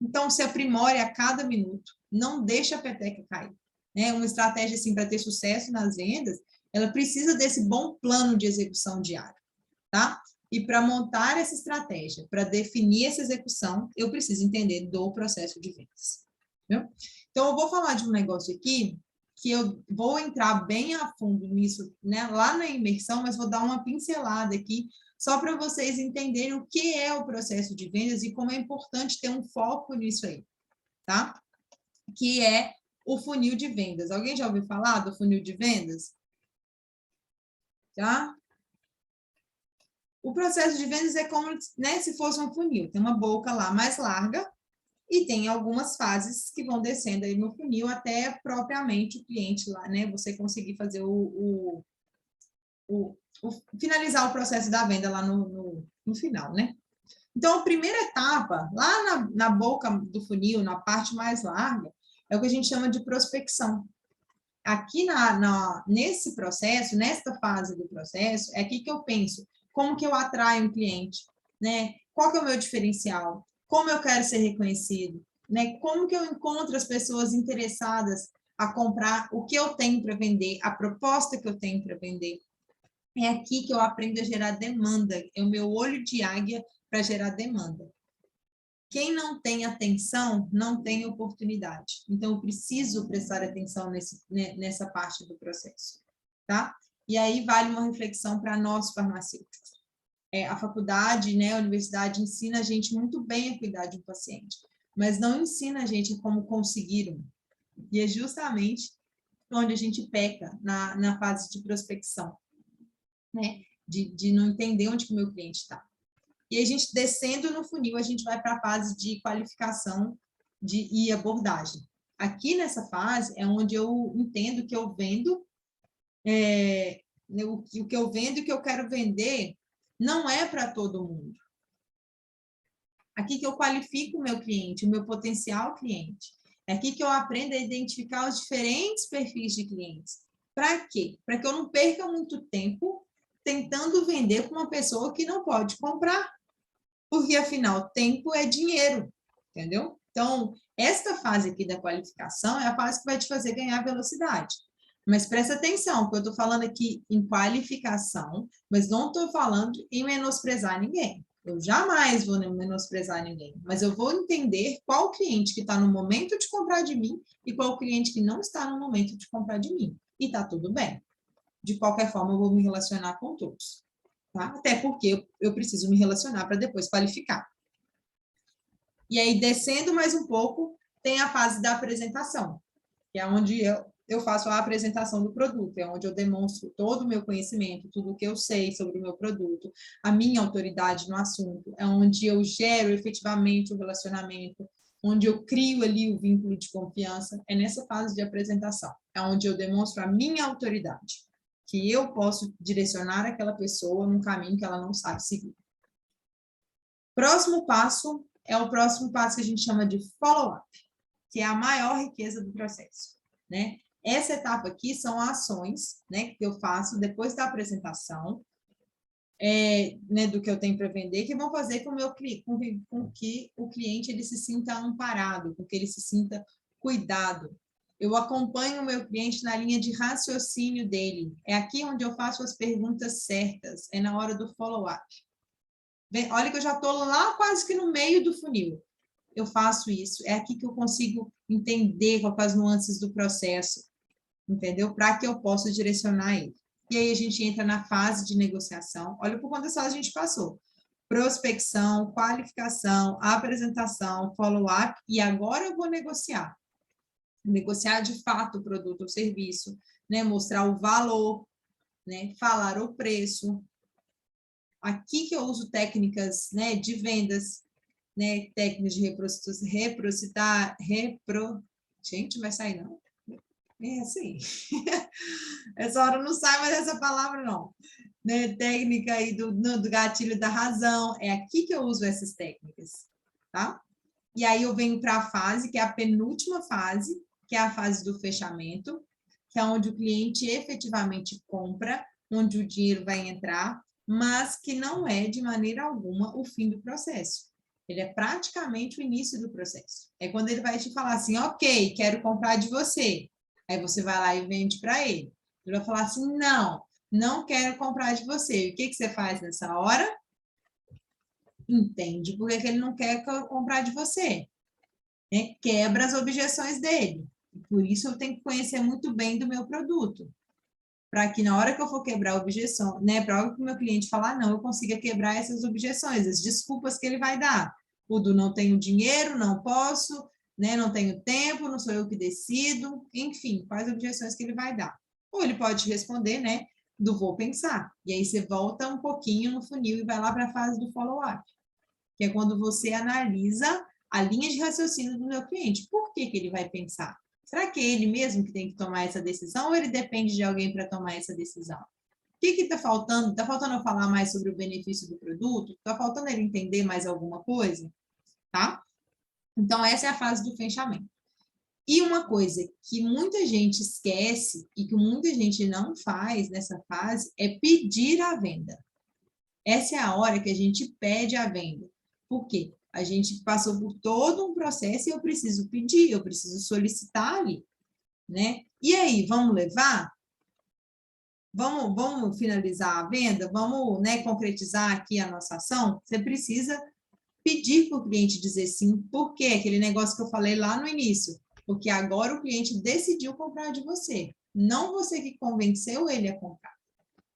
Então, se aprimore a cada minuto, não deixe a peteca cair. Né? Uma estratégia assim para ter sucesso nas vendas, ela precisa desse bom plano de execução diário, tá? E para montar essa estratégia, para definir essa execução, eu preciso entender do processo de vendas. Entendeu? Então, eu vou falar de um negócio aqui, que eu vou entrar bem a fundo nisso, né, lá na imersão, mas vou dar uma pincelada aqui, só para vocês entenderem o que é o processo de vendas e como é importante ter um foco nisso aí, tá? Que é o funil de vendas. Alguém já ouviu falar do funil de vendas? Já? O processo de vendas é como, né, se fosse um funil. Tem uma boca lá mais larga e tem algumas fases que vão descendo aí no funil até propriamente o cliente lá, né? Você conseguir fazer finalizar o processo da venda lá no final, né? Então, a primeira etapa, lá na boca do funil, na parte mais larga, é o que a gente chama de prospecção. Aqui nesse processo, nesta fase do processo, é aqui que eu penso como que eu atraio um cliente, né? Qual que é o meu diferencial? Como eu quero ser reconhecido? Né? Como que eu encontro as pessoas interessadas a comprar o que eu tenho para vender, a proposta que eu tenho para vender? É aqui que eu aprendo a gerar demanda, é o meu olho de águia para gerar demanda. Quem não tem atenção, não tem oportunidade. Então, eu preciso prestar atenção nessa parte do processo, tá? E aí vale uma reflexão para nós farmacêuticos. A faculdade, né, a universidade ensina a gente muito bem a cuidar de um paciente, mas não ensina a gente como conseguir um. E é justamente onde a gente peca na fase de prospecção, né? De não entender onde que o meu cliente está. E a gente, descendo no funil, a gente vai para a fase de qualificação e abordagem. Aqui nessa fase é onde eu entendo que eu vendo, o que eu vendo e o que eu quero vender não é para todo mundo. Aqui que eu qualifico o meu cliente, o meu potencial cliente. É aqui que eu aprendo a identificar os diferentes perfis de clientes. Para quê? Para que eu não perca muito tempo tentando vender para uma pessoa que não pode comprar. Porque, afinal, tempo é dinheiro, entendeu? Então, esta fase aqui da qualificação é a fase que vai te fazer ganhar velocidade. Mas presta atenção, porque eu estou falando aqui em qualificação, mas não estou falando em menosprezar ninguém. Eu jamais vou menosprezar ninguém, mas eu vou entender qual cliente que está no momento de comprar de mim e qual cliente que não está no momento de comprar de mim. E está tudo bem. De qualquer forma, eu vou me relacionar com todos. Tá? Até porque eu preciso me relacionar para depois qualificar. E aí, descendo mais um pouco, tem a fase da apresentação, que é onde eu faço a apresentação do produto, é onde eu demonstro todo o meu conhecimento, tudo o que eu sei sobre o meu produto, a minha autoridade no assunto, é onde eu gero efetivamente o relacionamento, onde eu crio ali o vínculo de confiança, é nessa fase de apresentação, é onde eu demonstro a minha autoridade, que eu posso direcionar aquela pessoa num caminho que ela não sabe seguir. Próximo passo é o próximo passo que a gente chama de follow-up, que é a maior riqueza do processo, né? Essa etapa aqui são ações, né, que eu faço depois da apresentação, né, do que eu tenho para vender, que vão fazer com que o cliente ele se sinta amparado, com que ele se sinta cuidado. Eu acompanho o meu cliente na linha de raciocínio dele. É aqui onde eu faço as perguntas certas, é na hora do follow-up. Olha que eu já estou lá quase que no meio do funil. Eu faço isso. É aqui que eu consigo entender quais as nuances do processo, entendeu? Para que eu possa direcionar ele. E aí a gente entra na fase de negociação. Olha por quantas fases a gente passou. Prospecção, qualificação, apresentação, follow-up, e agora eu vou negociar. negociar de fato o produto ou serviço, né? Mostrar o valor, né? Falar o preço. Aqui que eu uso técnicas, né, de vendas, né? Técnicas de Gente, vai sair não? É assim. Essa hora não sai mais essa palavra, não. Né? Técnica aí do gatilho da razão. É aqui que eu uso essas técnicas, tá? E aí eu venho para a fase, que é a penúltima fase, que é a fase do fechamento, que é onde o cliente efetivamente compra, onde o dinheiro vai entrar, mas que não é, de maneira alguma, o fim do processo. Ele é praticamente o início do processo. É quando ele vai te falar assim, ok, quero comprar de você. Aí você vai lá e vende para ele. Ele vai falar assim, não quero comprar de você. E o que você faz nessa hora? Entende por que ele não quer comprar de você. Né? Quebra as objeções dele. Por isso eu tenho que conhecer muito bem do meu produto. Para que na hora que eu for quebrar a objeção, né, para hora que o meu cliente falar não, eu consiga quebrar essas objeções, as desculpas que ele vai dar. O do não tenho dinheiro, não posso, né, não tenho tempo, não sou eu que decido, enfim, quais objeções que ele vai dar. Ou ele pode responder, né, do vou pensar. E aí você volta um pouquinho no funil e vai lá para a fase do follow-up, que é quando você analisa a linha de raciocínio do meu cliente. Por que ele vai pensar? Será que é ele mesmo que tem que tomar essa decisão ou ele depende de alguém para tomar essa decisão? O que está faltando? Está faltando eu falar mais sobre o benefício do produto? Está faltando ele entender mais alguma coisa? Tá? Então, essa é a fase do fechamento. E uma coisa que muita gente esquece e que muita gente não faz nessa fase é pedir a venda. Essa é a hora que a gente pede a venda. Por quê? A gente passou por todo um processo e eu preciso pedir, eu preciso solicitar ali, né? E aí, vamos levar? Vamos finalizar a venda? Vamos, né, concretizar aqui a nossa ação? Você precisa pedir para o cliente dizer sim. Por quê? Aquele negócio que eu falei lá no início. Porque agora o cliente decidiu comprar de você. Não você que convenceu ele a comprar.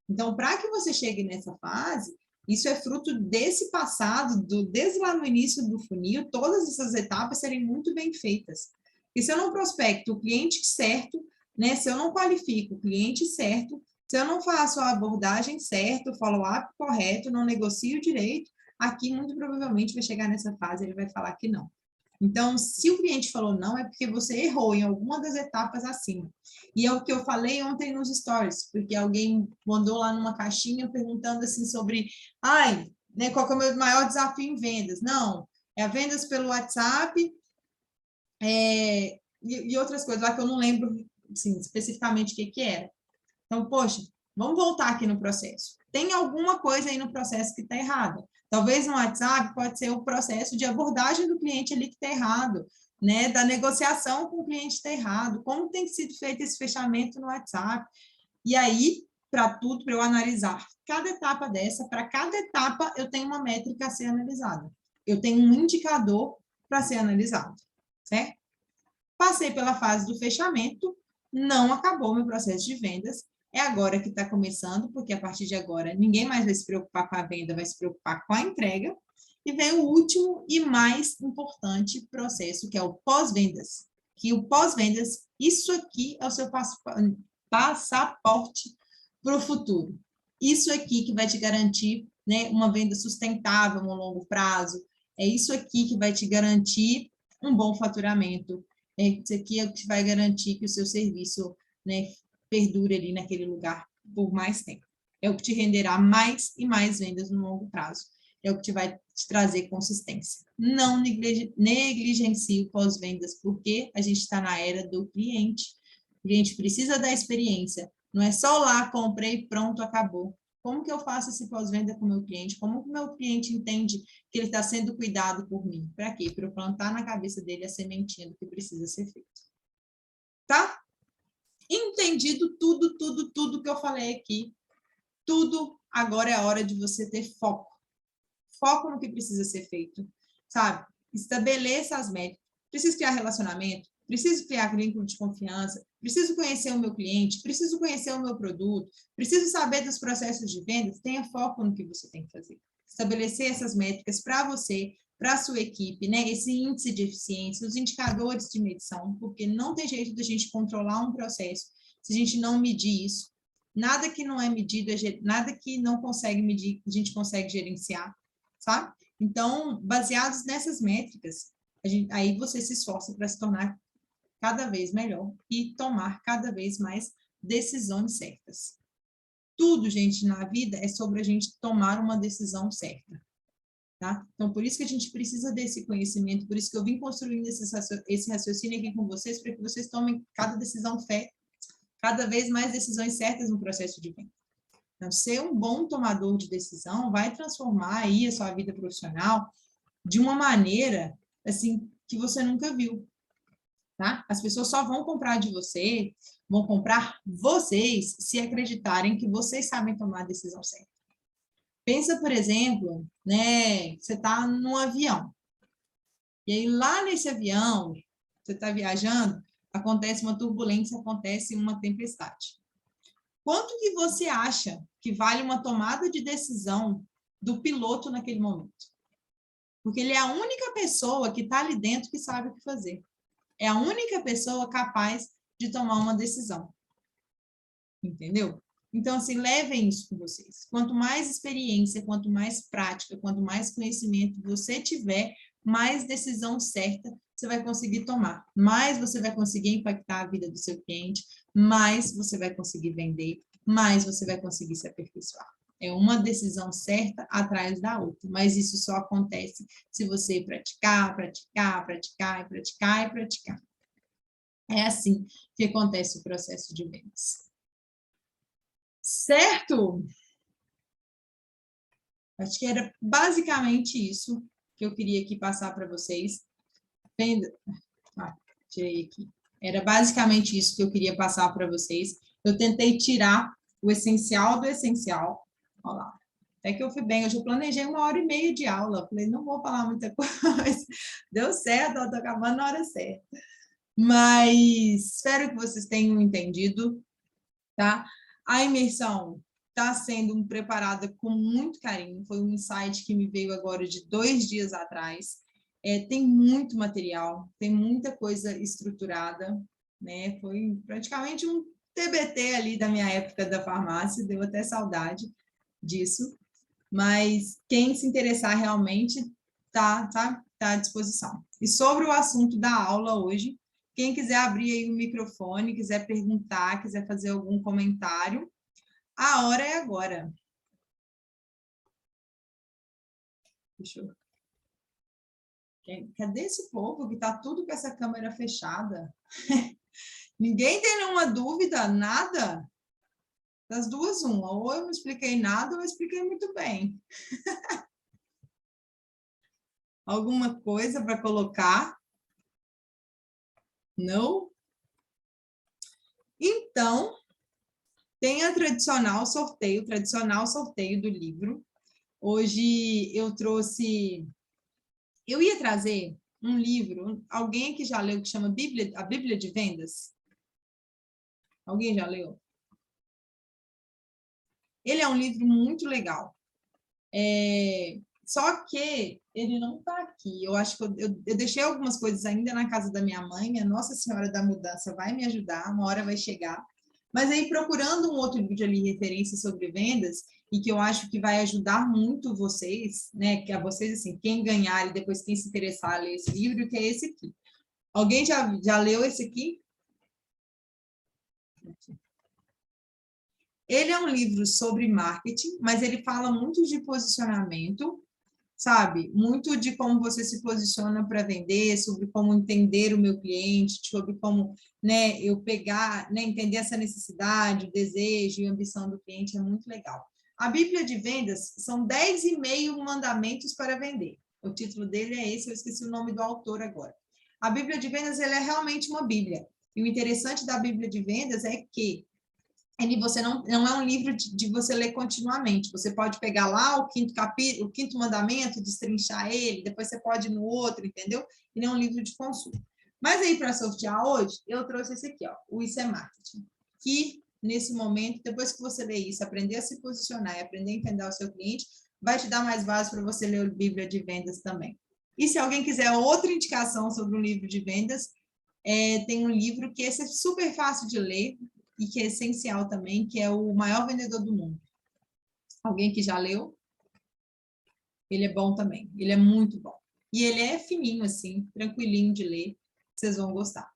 Então, para que você chegue nessa fase, isso é fruto desse passado, desde lá no início do funil, todas essas etapas serem muito bem feitas. E se eu não prospecto o cliente certo, né, se eu não qualifico o cliente certo, se eu não faço a abordagem certa, o follow-up correto, não negocio direito, aqui muito provavelmente vai chegar nessa fase, ele vai falar que não. Então, se o cliente falou não, é porque você errou em alguma das etapas acima. E é o que eu falei ontem nos stories, porque alguém mandou lá numa caixinha perguntando assim sobre, né, qual que é o meu maior desafio em vendas? Não, é a vendas pelo WhatsApp e outras coisas lá que eu não lembro assim, especificamente o que era. Então, poxa, vamos voltar aqui no processo. Tem alguma coisa aí no processo que está errada. Talvez no WhatsApp pode ser o processo de abordagem do cliente ali que está errado, né? Da negociação com o cliente está errado. Como tem sido feito esse fechamento no WhatsApp? E aí, para tudo, para eu analisar cada etapa dessa, para cada etapa eu tenho uma métrica a ser analisada. Eu tenho um indicador para ser analisado, certo? Passei pela fase do fechamento, não acabou meu processo de vendas, é agora que está começando, porque a partir de agora ninguém mais vai se preocupar com a venda, vai se preocupar com a entrega. E vem o último e mais importante processo, que é o pós-vendas. Que o pós-vendas, isso aqui é o seu passaporte para o futuro. Isso aqui que vai te garantir, né, uma venda sustentável no longo prazo. É isso aqui que vai te garantir um bom faturamento. Isso aqui é o que vai garantir que o seu serviço, né, perdure ali naquele lugar por mais tempo. É o que te renderá mais e mais vendas no longo prazo. É o que vai te trazer consistência. Não negligencie o pós-vendas, porque a gente está na era do cliente. O cliente precisa da experiência. Não é só lá, comprei, pronto, acabou. Como que eu faço esse pós-venda com o meu cliente? Como que o meu cliente entende que ele está sendo cuidado por mim? Para quê? Para eu plantar na cabeça dele a sementinha do que precisa ser feito. Tá? Entendido tudo que eu falei aqui, tudo, agora é a hora de você ter foco. Foco no que precisa ser feito, sabe? Estabeleça as metas. Preciso criar relacionamento, preciso criar vínculo de confiança, preciso conhecer o meu cliente, preciso conhecer o meu produto, preciso saber dos processos de vendas. Tenha foco no que você tem que fazer. Estabelecer essas métricas para você para a sua equipe, né, esse índice de eficiência, os indicadores de medição, porque não tem jeito da gente controlar um processo se a gente não medir isso. Nada que não é medido, nada que não consegue medir, a gente consegue gerenciar, sabe? Então, baseados nessas métricas, aí você se esforça para se tornar cada vez melhor e tomar cada vez mais decisões certas. Tudo, gente, na vida é sobre a gente tomar uma decisão certa. Tá? Então, por isso que a gente precisa desse conhecimento, por isso que eu vim construindo esse raciocínio aqui com vocês, para que vocês tomem cada vez mais decisões certas no processo de venda. Então, ser um bom tomador de decisão vai transformar aí a sua vida profissional de uma maneira, assim, que você nunca viu. Tá? As pessoas só vão comprar de você, vão comprar vocês, se acreditarem que vocês sabem tomar a decisão certa. Pensa, por exemplo, né, você está num avião. E aí, lá nesse avião, você está viajando, acontece uma turbulência, acontece uma tempestade. Quanto que você acha que vale uma tomada de decisão do piloto naquele momento? Porque ele é a única pessoa que está ali dentro que sabe o que fazer. É a única pessoa capaz de tomar uma decisão. Entendeu? Então, assim, levem isso com vocês. Quanto mais experiência, quanto mais prática, quanto mais conhecimento você tiver, mais decisão certa você vai conseguir tomar. Mais você vai conseguir impactar a vida do seu cliente, mais você vai conseguir vender, mais você vai conseguir se aperfeiçoar. É uma decisão certa atrás da outra, mas isso só acontece se você praticar, praticar, praticar e praticar e praticar. É assim que acontece o processo de vendas. Certo? Acho que era basicamente isso que eu queria aqui passar para vocês. Tirei aqui. Era basicamente isso que eu queria passar para vocês. Eu tentei tirar o essencial do essencial. Olha lá. Até que eu fui bem. Hoje eu planejei 1h30 de aula. Falei, não vou falar muita coisa. Deu certo, estou acabando na hora certa. Mas espero que vocês tenham entendido, tá? A imersão está sendo preparada com muito carinho. Foi um insight que me veio agora de 2 dias atrás. Tem muito material, tem muita coisa estruturada, né? Foi praticamente um TBT ali da minha época da farmácia, deu até saudade disso. Mas quem se interessar realmente tá à disposição. E sobre o assunto da aula hoje, quem quiser abrir aí o microfone, quiser perguntar, quiser fazer algum comentário, a hora é agora. Deixa eu... Cadê esse povo que está tudo com essa câmera fechada? Ninguém tem nenhuma dúvida, nada? Das duas, uma. Ou eu não expliquei nada, ou eu expliquei muito bem. Alguma coisa para colocar? Não? Então, tem o tradicional sorteio do livro. Hoje eu trouxe... Eu ia trazer um livro, alguém que já leu, que chama A Bíblia de Vendas? Alguém já leu? Ele é um livro muito legal. Só que ele não está aqui. Eu acho que eu deixei algumas coisas ainda na casa da minha mãe. A Nossa Senhora da Mudança vai me ajudar, uma hora vai chegar. Mas aí, procurando um outro vídeo ali, referência sobre vendas, e que eu acho que vai ajudar muito vocês, né? Que a vocês, assim, quem ganhar e depois quem se interessar a ler esse livro, que é esse aqui. Alguém já leu esse aqui? Ele é um livro sobre marketing, mas ele fala muito de posicionamento, sabe? Muito de como você se posiciona para vender, sobre como entender o meu cliente, sobre como, né, eu pegar, né, entender essa necessidade, o desejo e a ambição do cliente, é muito legal. A Bíblia de Vendas são 10,5 mandamentos para vender. O título dele é esse, eu esqueci o nome do autor agora. A Bíblia de Vendas, ela é realmente uma Bíblia. E o interessante da Bíblia de Vendas é que você não é um livro de você ler continuamente. Você pode pegar lá o quinto mandamento, destrinchar ele, depois você pode ir no outro, entendeu? E não é um livro de consulta. Mas aí, para sortear hoje, eu trouxe esse aqui, ó, o Isso é Marketing. Que, nesse momento, depois que você ler isso, aprender a se posicionar e aprender a entender o seu cliente, vai te dar mais base para você ler a Bíblia de Vendas também. E se alguém quiser outra indicação sobre um livro de vendas, tem um livro que esse é super fácil de ler e que é essencial também, que é O Maior Vendedor do Mundo. Alguém que já leu? Ele é bom também, ele é muito bom. E ele é fininho assim, tranquilinho de ler, vocês vão gostar,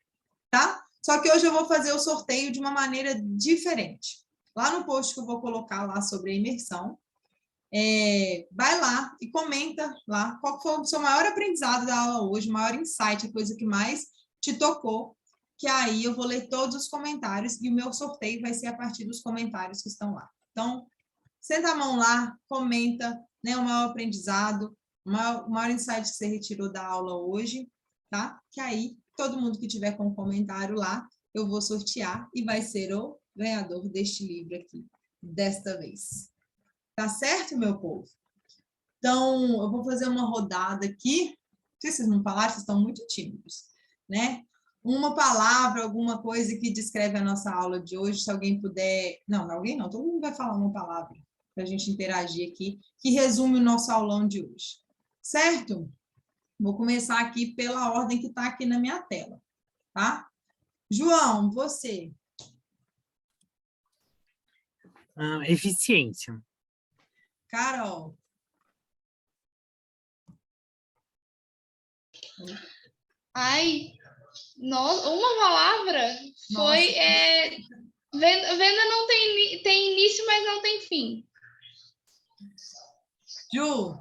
tá? Só que hoje eu vou fazer o sorteio de uma maneira diferente. Lá no post que eu vou colocar lá sobre a imersão, vai lá e comenta lá qual foi o seu maior aprendizado da aula hoje, o maior insight, a coisa que mais te tocou, que aí eu vou ler todos os comentários e o meu sorteio vai ser a partir dos comentários que estão lá. Então, senta a mão lá, comenta, né, o maior aprendizado, o maior insight que você retirou da aula hoje, tá? Que aí, todo mundo que tiver com um comentário lá, eu vou sortear e vai ser o ganhador deste livro aqui, desta vez. Tá certo, meu povo? Então, eu vou fazer uma rodada aqui. Não sei se vocês não falaram, vocês estão muito tímidos, né? Uma palavra, alguma coisa que descreve a nossa aula de hoje, se alguém puder... Não, alguém não, todo mundo vai falar uma palavra para a gente interagir aqui, que resume o nosso aulão de hoje. Certo? Vou começar aqui pela ordem que está aqui na minha tela, tá? João, você. Eficiência. Carol. Ai, nossa, uma palavra foi... venda não tem início, mas não tem fim. Ju.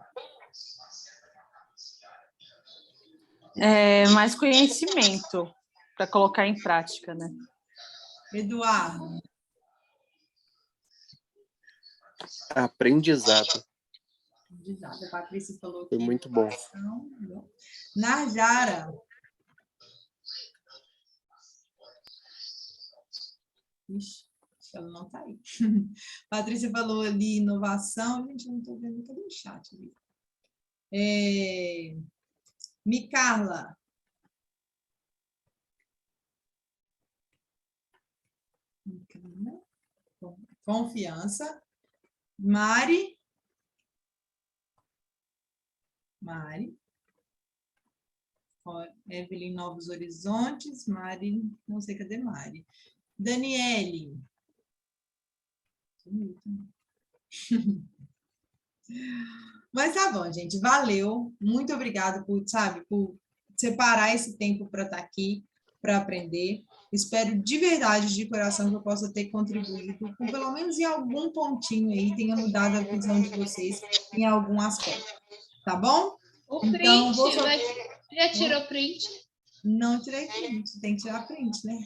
Mais conhecimento para colocar em prática, né? Eduardo. Aprendizado. A Patrícia falou que... Foi muito bom. Narjara. Ixi, ela não está aí. Patrícia falou ali inovação. Gente, eu não estou vendo, cadê o chat ali? Micarla. Confiança. Mari. Evelyn, Novos Horizontes. Mari, não sei cadê Mari. Daniele. Mas tá bom, gente. Valeu. Muito obrigada por separar esse tempo para estar aqui, para aprender. Espero de verdade, de coração, que eu possa ter contribuído com pelo menos em algum pontinho aí, tenha mudado a visão de vocês em algum aspecto. Tá bom? O print, então, já tirou print? Não tirei print, tem que tirar print, né?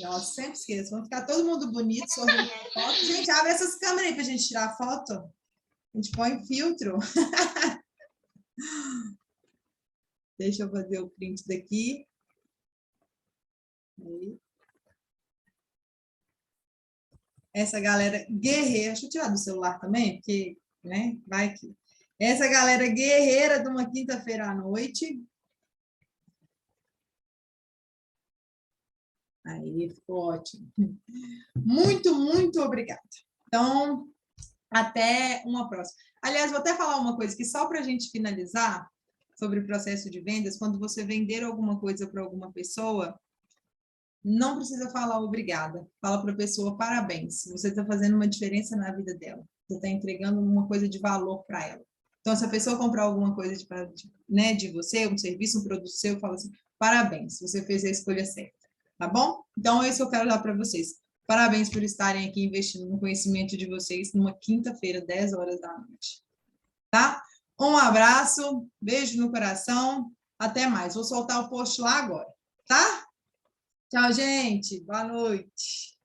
Eu sempre esqueço. Vamos ficar todo mundo bonito, sorrindo foto. Gente, abre essas câmeras aí pra gente tirar a foto. A gente põe filtro. Deixa eu fazer o print daqui. Aí. Essa galera guerreira. Deixa eu tirar do celular também, porque, né? Vai aqui. Essa galera guerreira de uma quinta-feira à noite. Aí, ficou ótimo. Muito, muito obrigada. Então, até uma próxima. Aliás, vou até falar uma coisa que só para a gente finalizar sobre o processo de vendas, quando você vender alguma coisa para alguma pessoa, não precisa falar obrigada. Fala para a pessoa parabéns. Você está fazendo uma diferença na vida dela. Você está entregando uma coisa de valor para ela. Então, se a pessoa comprar alguma coisa de você, um serviço, um produto seu, fala assim, parabéns, você fez a escolha certa. Tá bom? Então, é isso que eu quero dar para vocês. Parabéns por estarem aqui investindo no conhecimento de vocês numa quinta-feira, 10 horas da noite. Tá? Um abraço, beijo no coração, até mais. Vou soltar o post lá agora, tá? Tchau, gente. Boa noite.